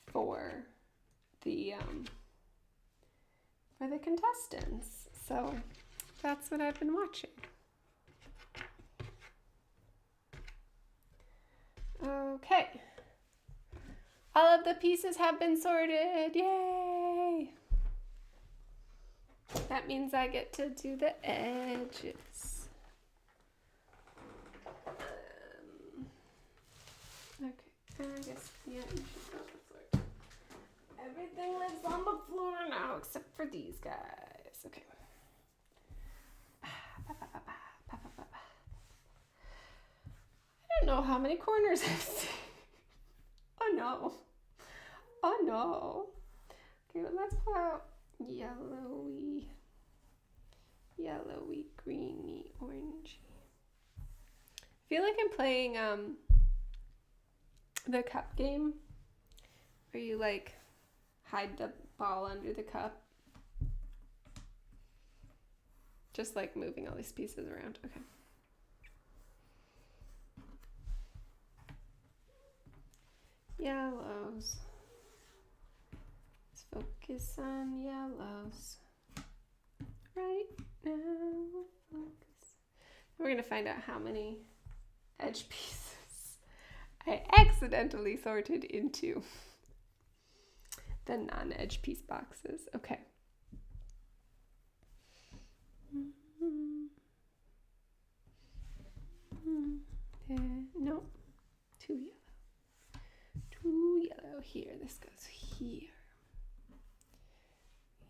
for the contestants. So that's what I've been watching. Okay. All of the pieces have been sorted. Yay! That means I get to do the edges. Okay, I guess, yeah, you should go sort. Everything lives on the floor now except for these guys. Okay. I don't know how many corners I've seen. Oh no. Oh no. Okay, well, let's pull out yellowy, greeny, orangey. I feel like I'm playing the cup game where you like hide the ball under the cup. Just like moving all these pieces around. Okay. Yellows. Let's focus on yellows. Right now, focus. We're going to find out how many edge pieces I accidentally sorted into the non-edge piece boxes. Okay. No, too yellow. Too yellow here. This goes here.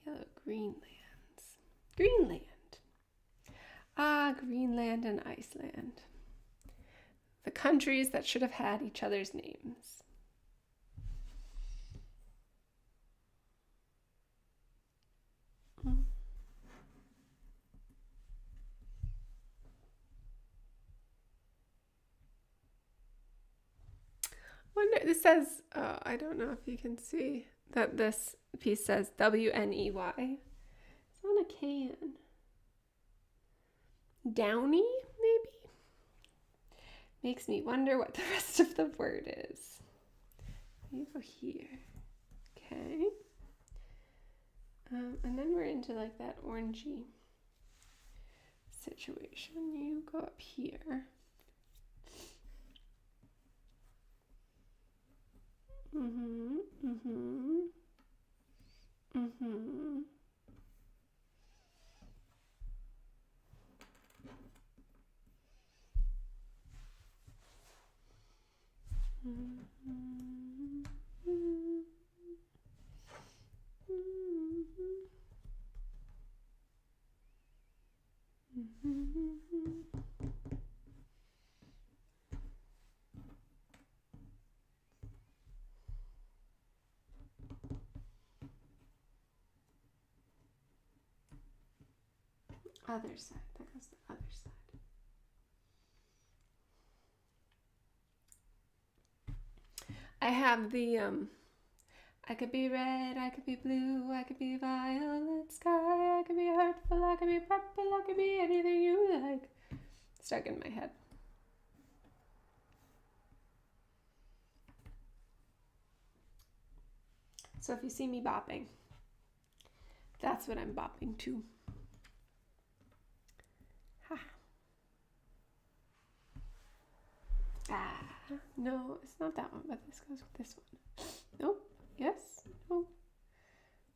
Yellow Greenlands. Greenland. Ah, Greenland and Iceland. The countries that should have had each other's names. Wonder, this says, I don't know if you can see that this piece says WNEY. It's on a can. Downy, maybe? Makes me wonder what the rest of the word is. Let me go here. Okay. And then we're into like that orangey situation. You go up here. Mm-hmm. Mm-hmm. Mm-hmm. Other side. That goes the other side. I have the I could be red, I could be blue, I could be violet sky, I could be hurtful, I could be purple, I could be anything you like. Stuck in my head. So if you see me bopping, that's what I'm bopping to. Ha. Ah, no, it's not that one, but this goes with this one. Nope. Yes. No.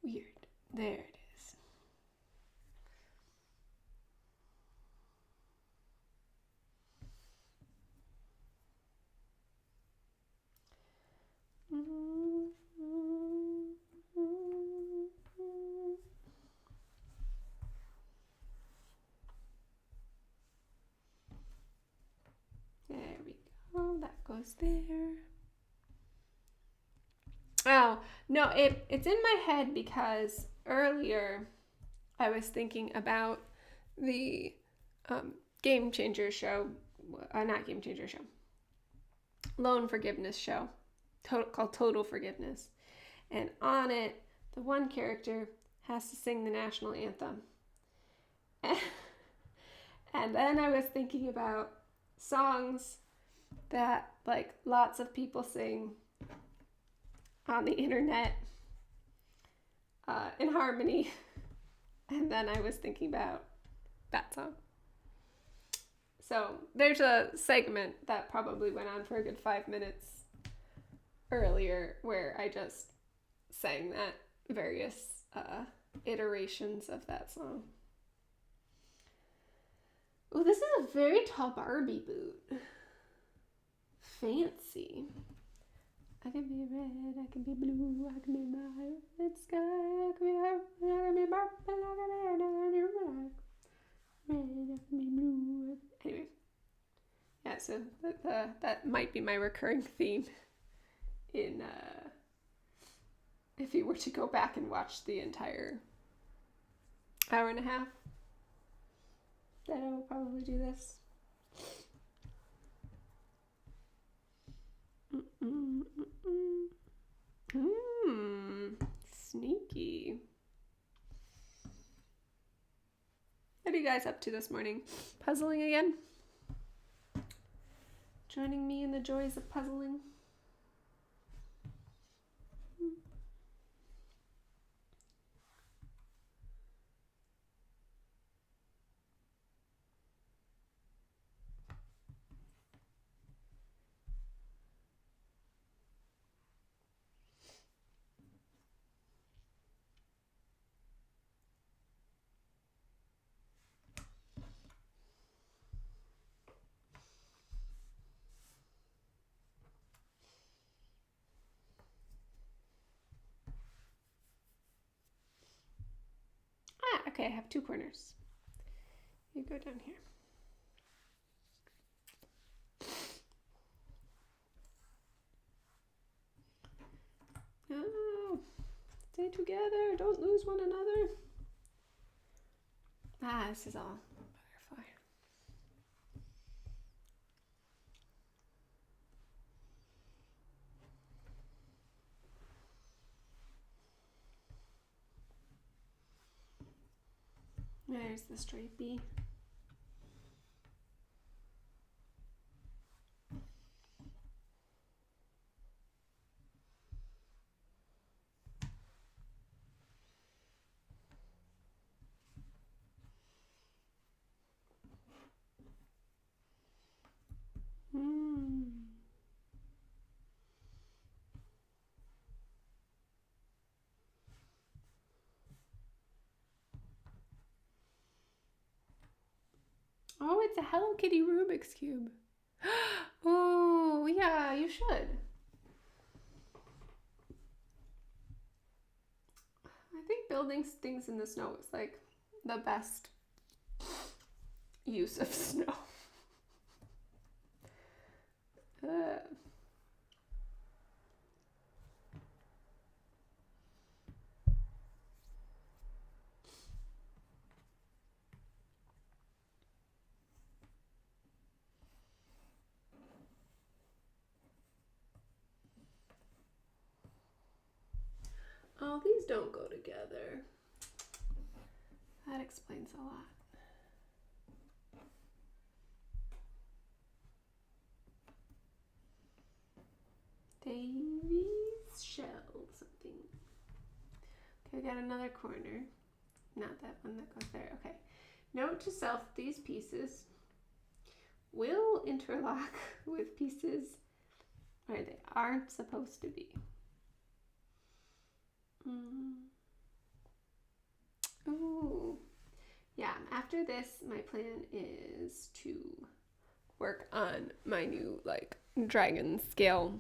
Weird. There it is. There we go. That goes there. Oh, no, it's in my head because earlier I was thinking about the Game Changer show, not Game Changer show, loan forgiveness show called Total Forgiveness. And on it, the one character has to sing the national anthem. And then I was thinking about songs that like lots of people sing on the internet in harmony. And then I was thinking about that song. So there's a segment that probably went on for a good 5 minutes earlier where I just sang that various iterations of that song. Oh, this is a very tall Barbie boot. Fancy. I can be red, I can be blue, I can be violet sky, I can be purple, I can be purple, I can be anything you like. Red, I can be blue. Anyway. Yeah, so that might be my recurring theme in if you were to go back and watch the entire hour and a half, then I will probably do this. Sneaky. What are you guys up to this morning? Puzzling again? Joining me in the joys of puzzling? Okay, I have 2 corners. You go down here. Oh, stay together. Don't lose one another. This is all butterfly. There's the stripey. Oh, it's a Hello Kitty Rubik's Cube. Oh, yeah, you should. I think building things in the snow is like the best use of snow. Oh, these don't go together. That explains a lot. Davy's shell something. Okay, we got another corner. Not that one that goes there. Okay. Note to self, these pieces will interlock with pieces where they aren't supposed to be. Ooh. Yeah, after this, my plan is to work on my new, like, dragon scale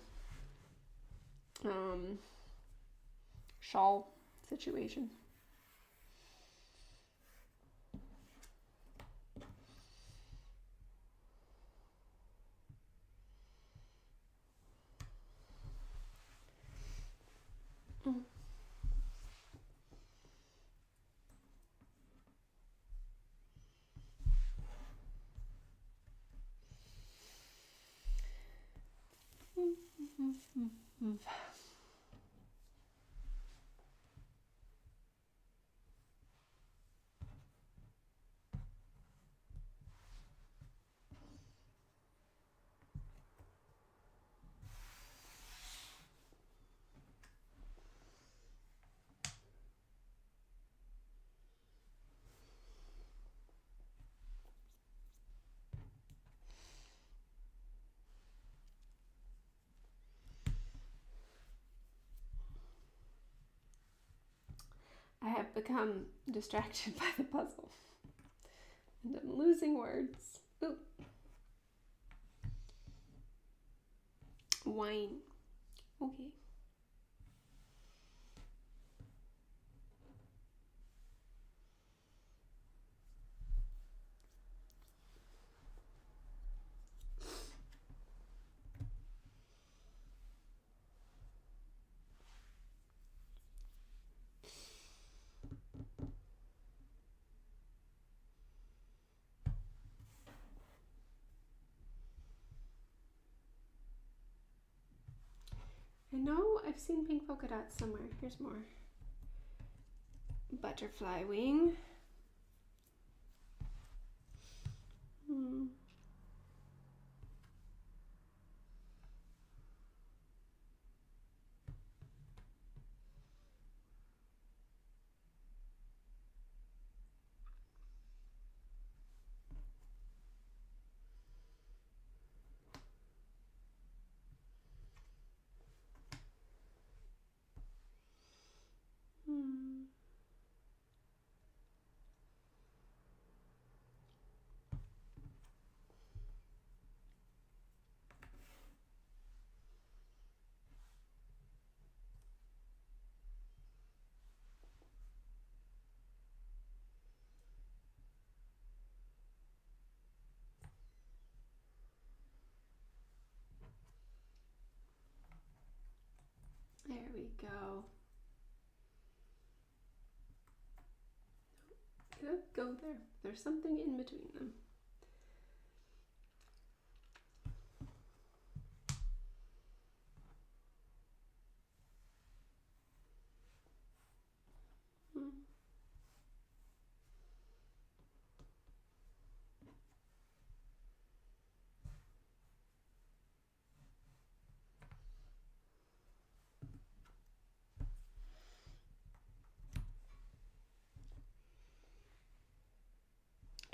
shawl situation. I have become distracted by the puzzle. And I'm losing words. Ooh. Wine. Okay. I know I've seen pink polka dots somewhere. Here's more. Butterfly wing. There we go. Go there. There's something in between them.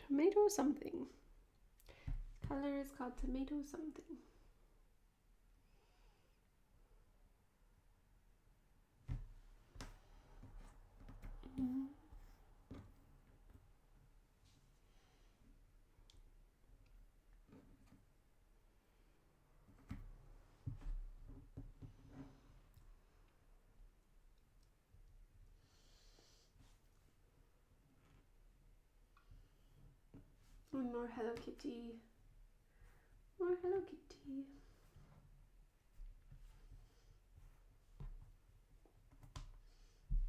Tomato something. Color is called tomato something. And more Hello Kitty. More Hello Kitty.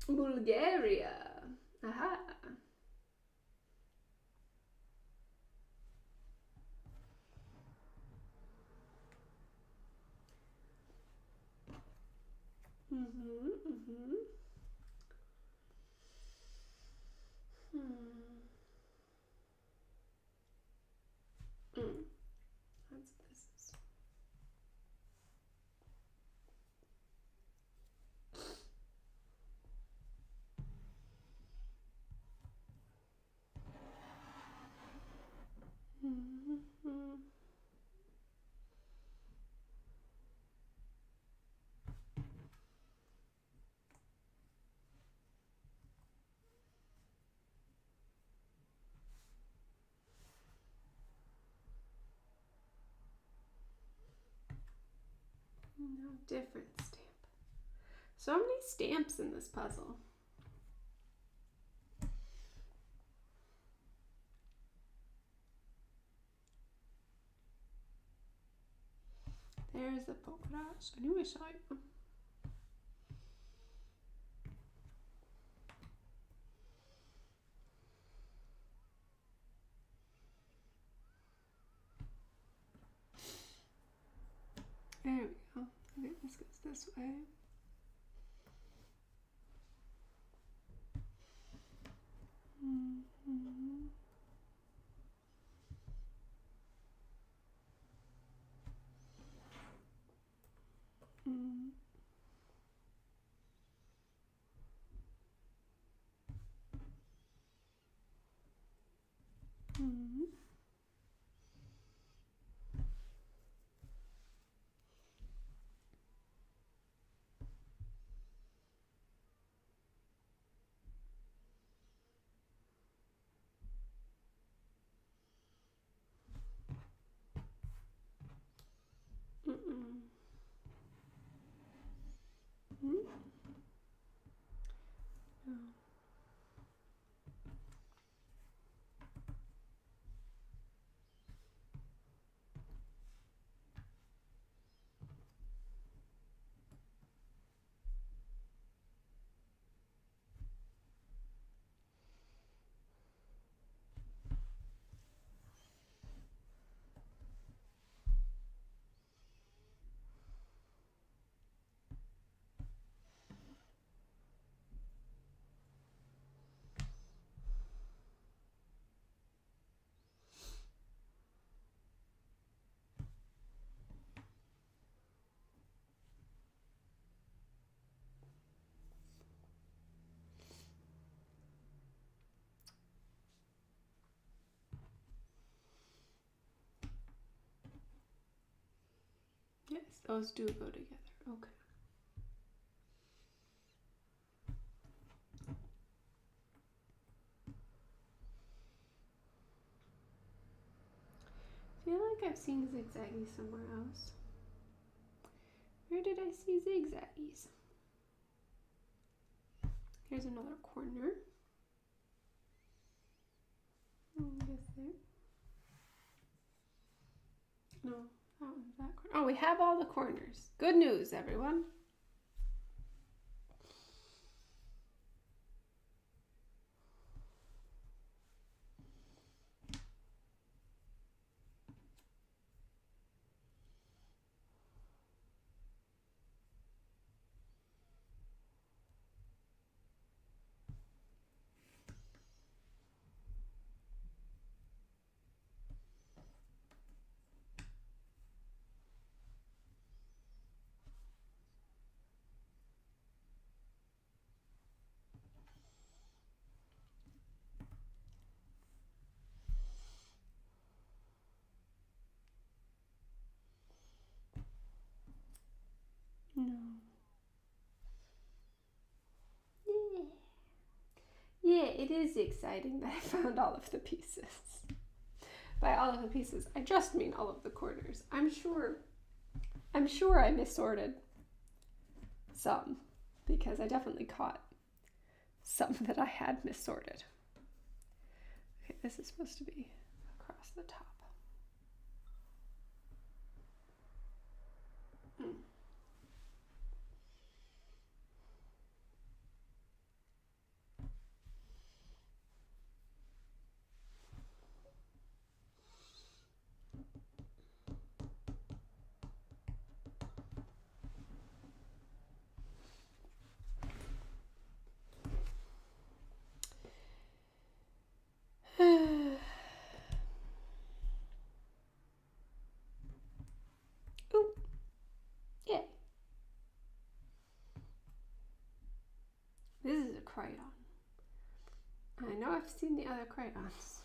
Bulgaria. Aha. That's what this is. No, different stamp. So many stamps in this puzzle. There's the polka dots. I knew I saw it. There we go. Okay, this goes this way. Yes, those do go together. Okay. I feel like I've seen zigzaggies somewhere else. Where did I see zigzaggies? Here's another corner. I guess there. No, that one's that corner. Oh, we have all the corners. Good news, everyone. No. Yeah, it is exciting that I found all of the pieces. By all of the pieces, I just mean all of the corners. I'm sure I missorted some because I definitely caught some that I had missorted. Okay, this is supposed to be across across the top. Ooh. Yeah. This is a crayon. I know I've seen the other crayons.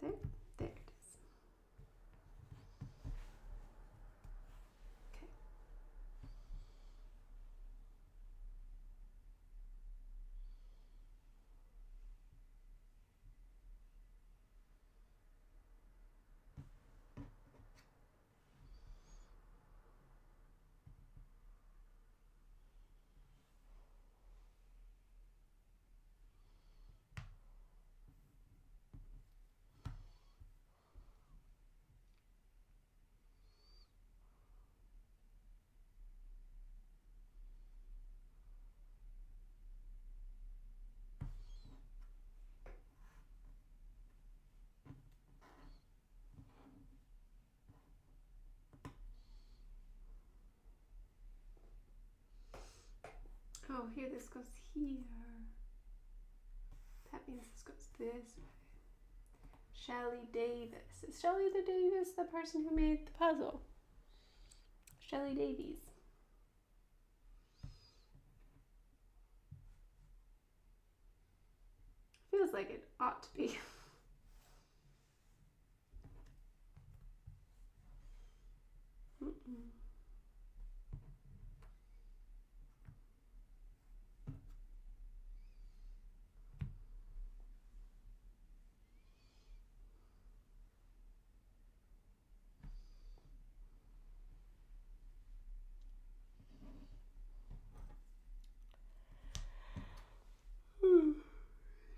There it is. Okay. Oh, here, this goes here. That means this goes this way. Shelley Davis. Is Shelley Davis the person who made the puzzle? Shelley Davies. Feels like it ought to be.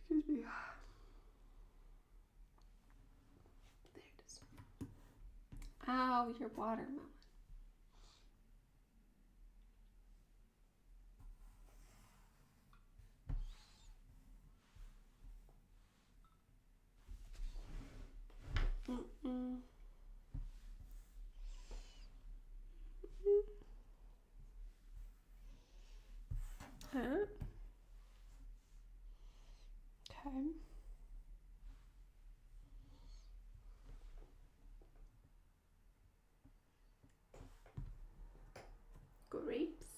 Excuse me. There it is. Ow, your watermelon. Okay. Grapes.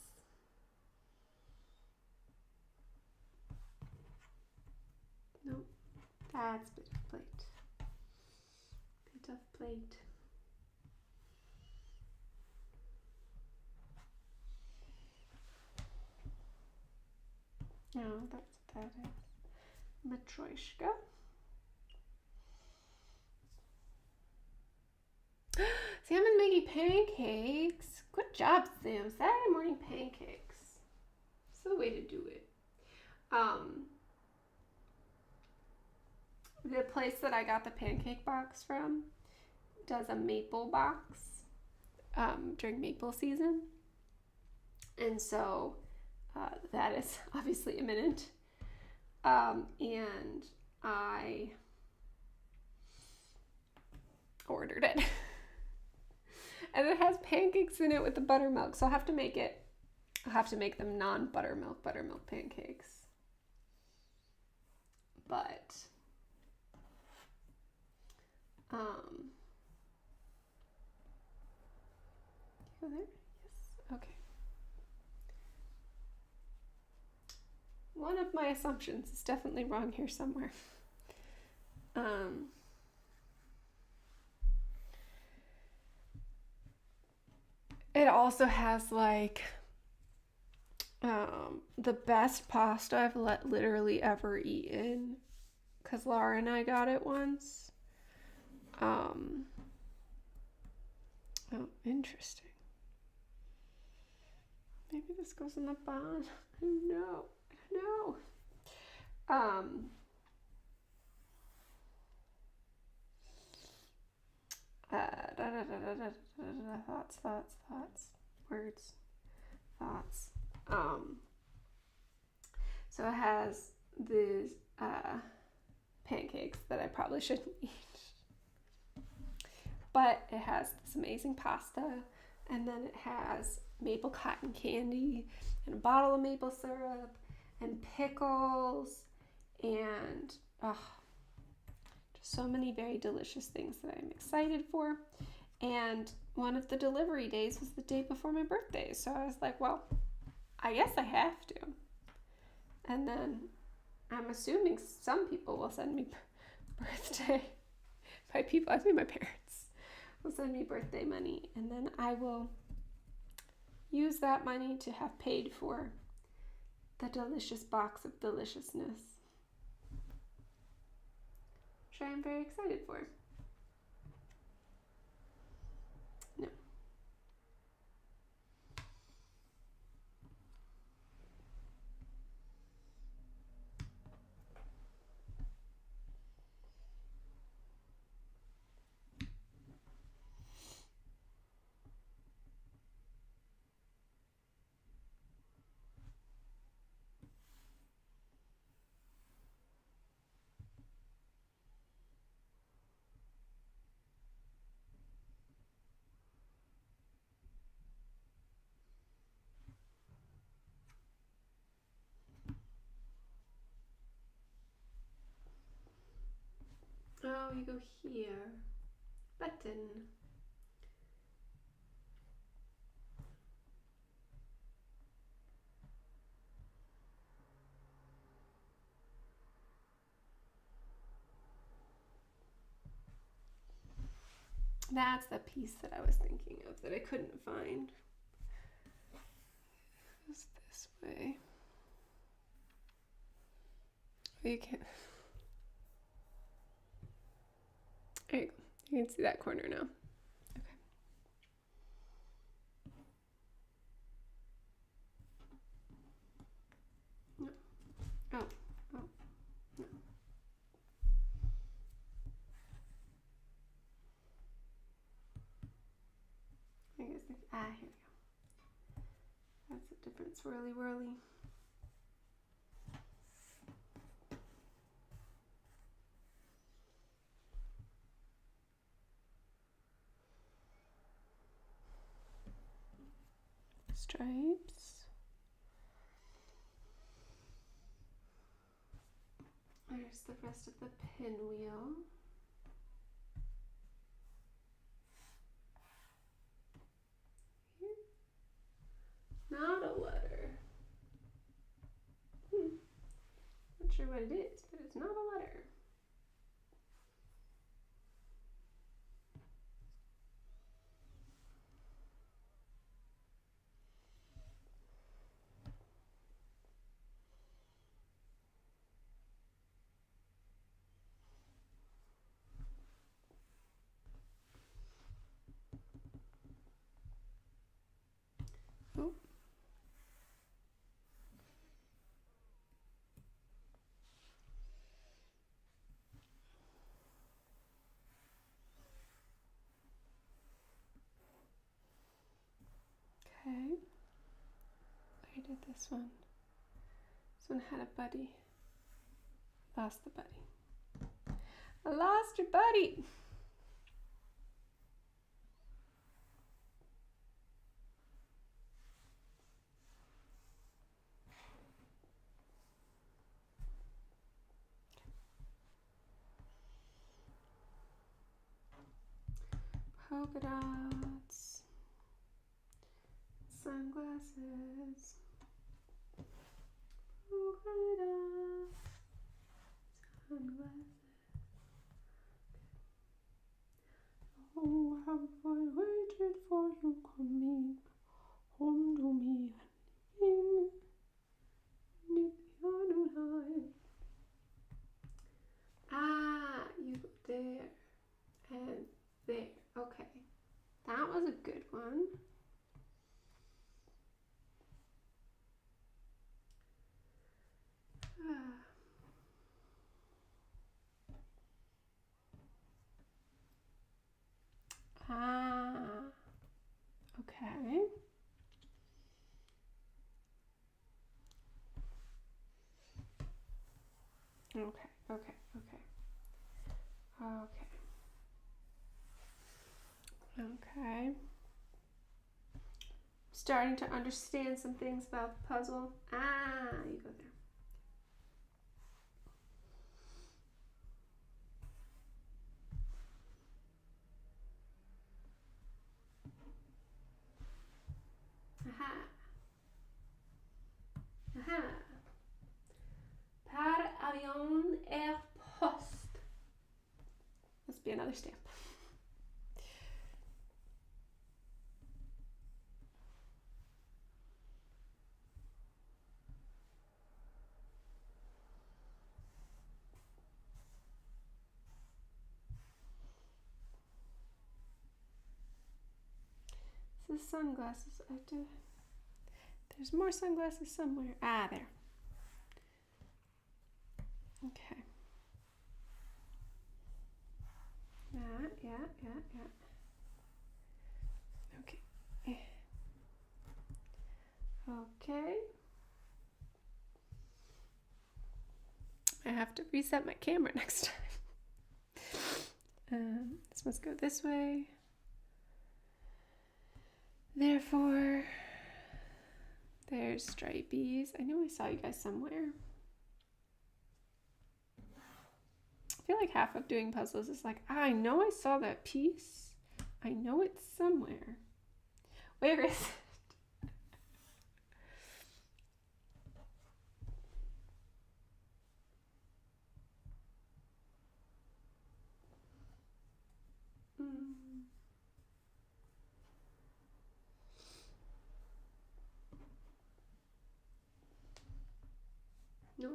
Nope. That's bit of plate. Bit of plate. No, that's what that is. Matryoshka. Sam is making pancakes. Good job, Sam. Saturday morning pancakes. It's the way to do it. The place that I got the pancake box from does a maple box during maple season. And so that is obviously imminent. And I ordered it. And it has pancakes in it with the buttermilk. So I'll have to make them non-buttermilk pancakes. But you go there? Yes. Okay. One of my assumptions is definitely wrong here somewhere. It also has like the best pasta I've literally ever eaten, because Laura and I got it once. Oh, interesting. Maybe this goes in the bun. I don't know. thoughts, words, thoughts. So it has these pancakes that I probably shouldn't eat. But it has this amazing pasta, and then it has maple cotton candy, and a bottle of maple syrup, and pickles, and just so many very delicious things that I'm excited for. And one of the delivery days was the day before my birthday, so I was like, well, I guess I have to. And then I'm assuming some people will send me birthday. By people, I mean my parents will send me birthday money, and then I will use that money to have paid for the delicious box of deliciousness, which I am very excited for. No. Oh, you go here. Button. That's the piece that I was thinking of that I couldn't find. It's this way. You can't. There you go. You can see that corner now. Okay. No. Oh. Oh. No. I guess. Here we go. That's a different swirly whirly. Stripes. There's the rest of the pinwheel. Here. Not a letter. Not sure what it is, but it's not a letter. Oh. Okay. I did this one. This one had a buddy. Lost the buddy. I lost your buddy. Polka dots. Sunglasses. Polka dots. Sunglasses. Oh, how I waited for you coming home to me and leaving the piano line. Ah, you go there and there. Okay, that was a good one. Okay. Okay. Starting to understand some things about the puzzle. You go there. Par avion air poste. Must be another stamp. The sunglasses. I have to. There's more sunglasses somewhere. There. Okay. Yeah. Okay. Okay. I have to reset my camera next time. This must go this way. Therefore, there's stripies. I know I saw you guys somewhere. I feel like half of doing puzzles is like, I know I saw that piece. I know it's somewhere. Where is it? No.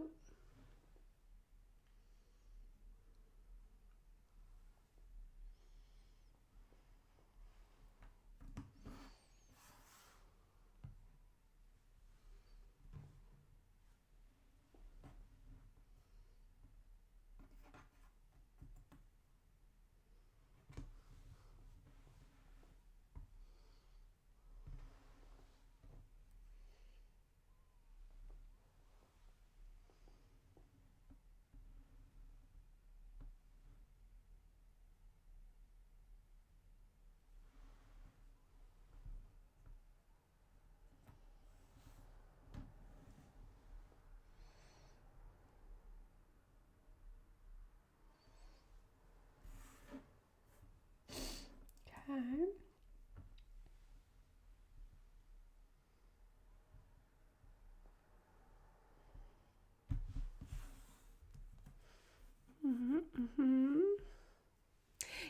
Okay.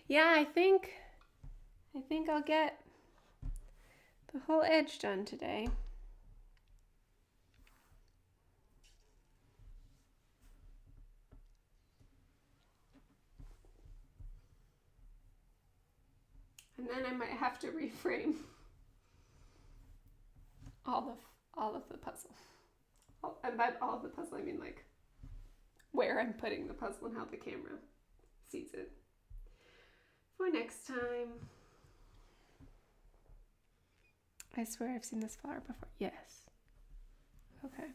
Yeah, I think I'll get the whole edge done today. And then I might have to reframe all of the puzzle. And by all of the puzzle, I mean like where I'm putting the puzzle and how the camera sees it for next time. I swear I've seen this flower before. Yes. Okay.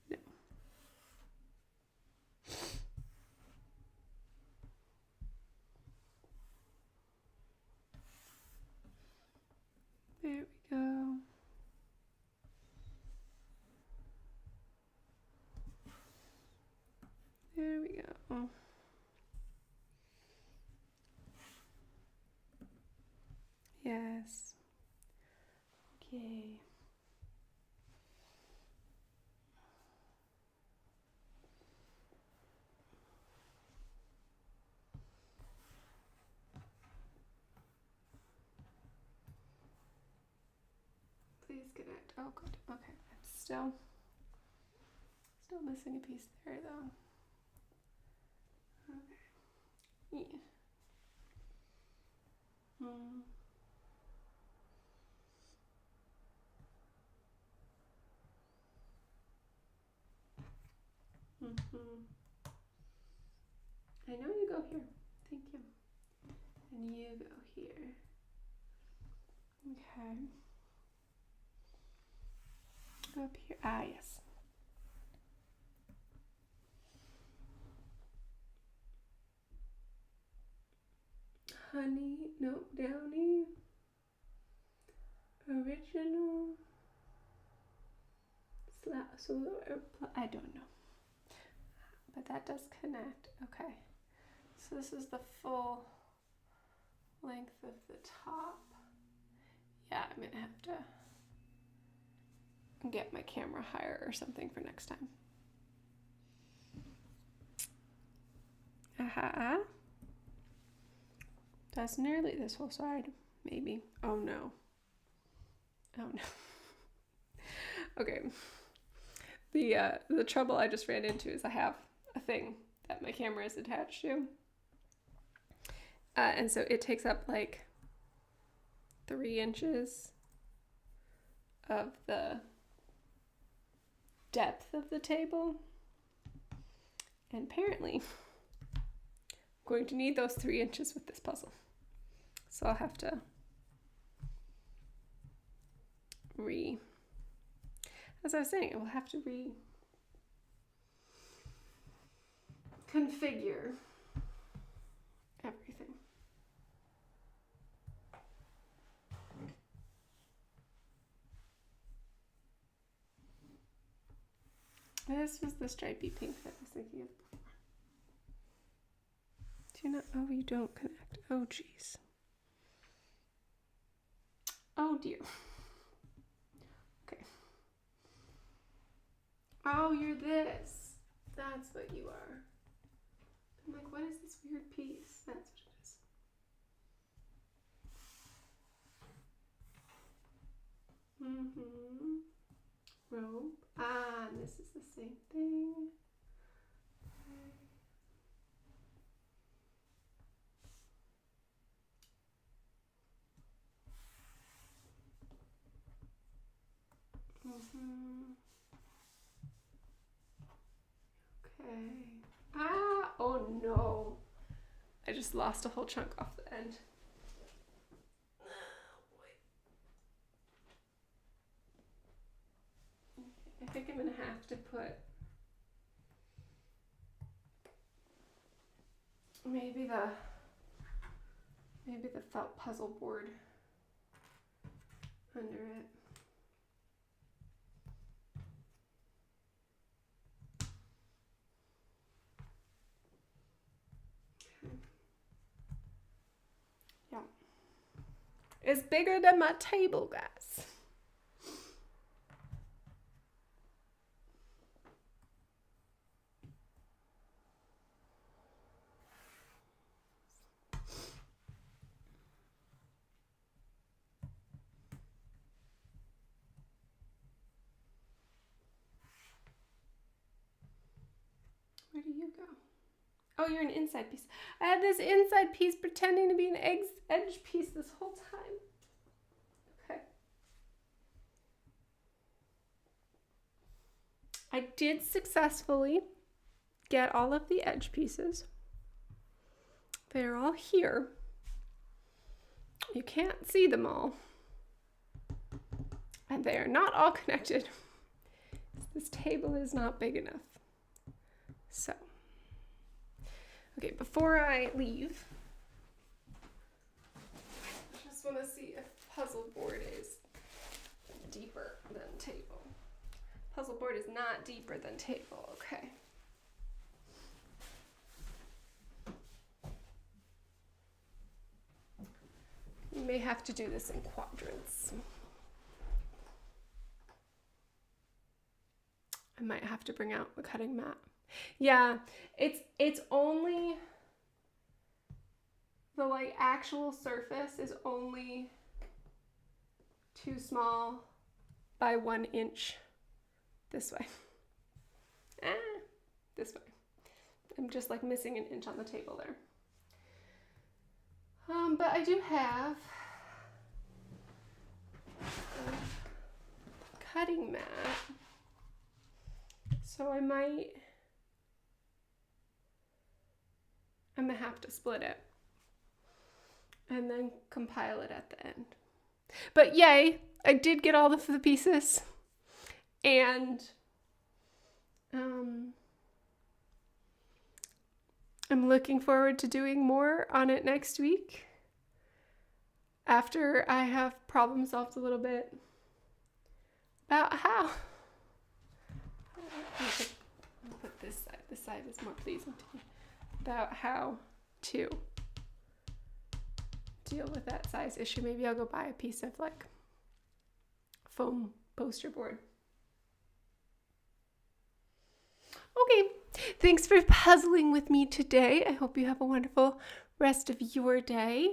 No. There we go. There we go. Yes. Okay. Please connect. Oh, good. Okay. I'm still missing a piece there, though. Okay. Yeah. I know you go here. Thank you. And you go here. Okay. Up here. Yes. honey, no, downy, original, I don't know. But that does connect. Okay. So this is the full length of the top. Yeah, I'm gonna have to get my camera higher or something for next time. That's nearly this whole side, maybe. Oh no. Oh no. Okay. The trouble I just ran into is I have a thing that my camera is attached to. And so it takes up like 3 inches of the depth of the table. And apparently, I'm going to need those 3 inches with this puzzle. So I'll have to as I was saying, we'll have to reconfigure everything. This was the stripy pink that I was thinking of before. Do you not? Oh, you don't connect. Oh, jeez. Oh, dear. Okay. Oh, you're this. That's what you are. I'm like, what is this weird piece? That's what it is. Rope. Ah, and this is the same thing. Okay. Ah, oh no. I just lost a whole chunk off the end. Oh boy. I think I'm gonna have to put maybe the felt puzzle board under it. Yeah. It's bigger than my table, guys. Where do you go? Oh, you're an inside piece. I had this inside piece pretending to be an edge piece this whole time. Okay. I did successfully get all of the edge pieces. They're all here. You can't see them all. And they are not all connected. This table is not big enough. So, okay, before I leave, I just want to see if puzzle board is deeper than table. Puzzle board is not deeper than table, okay. You may have to do this in quadrants. I might have to bring out a cutting mat. Yeah, it's only the like actual surface is only too small by 1 inch this way. This way. I'm just like missing an inch on the table there. But I do have a cutting mat. So I'm gonna have to split it and then compile it at the end. But yay, I did get all of the pieces, and I'm looking forward to doing more on it next week. after I have problem solved a little bit about how I'll put this side. This side is more pleasing to me. About how to deal with that size issue. Maybe I'll go buy a piece of like foam poster board. Okay, thanks for puzzling with me today. I hope you have a wonderful rest of your day.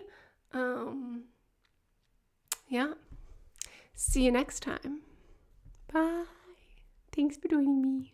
Yeah. See you next time. Bye. Thanks for joining me.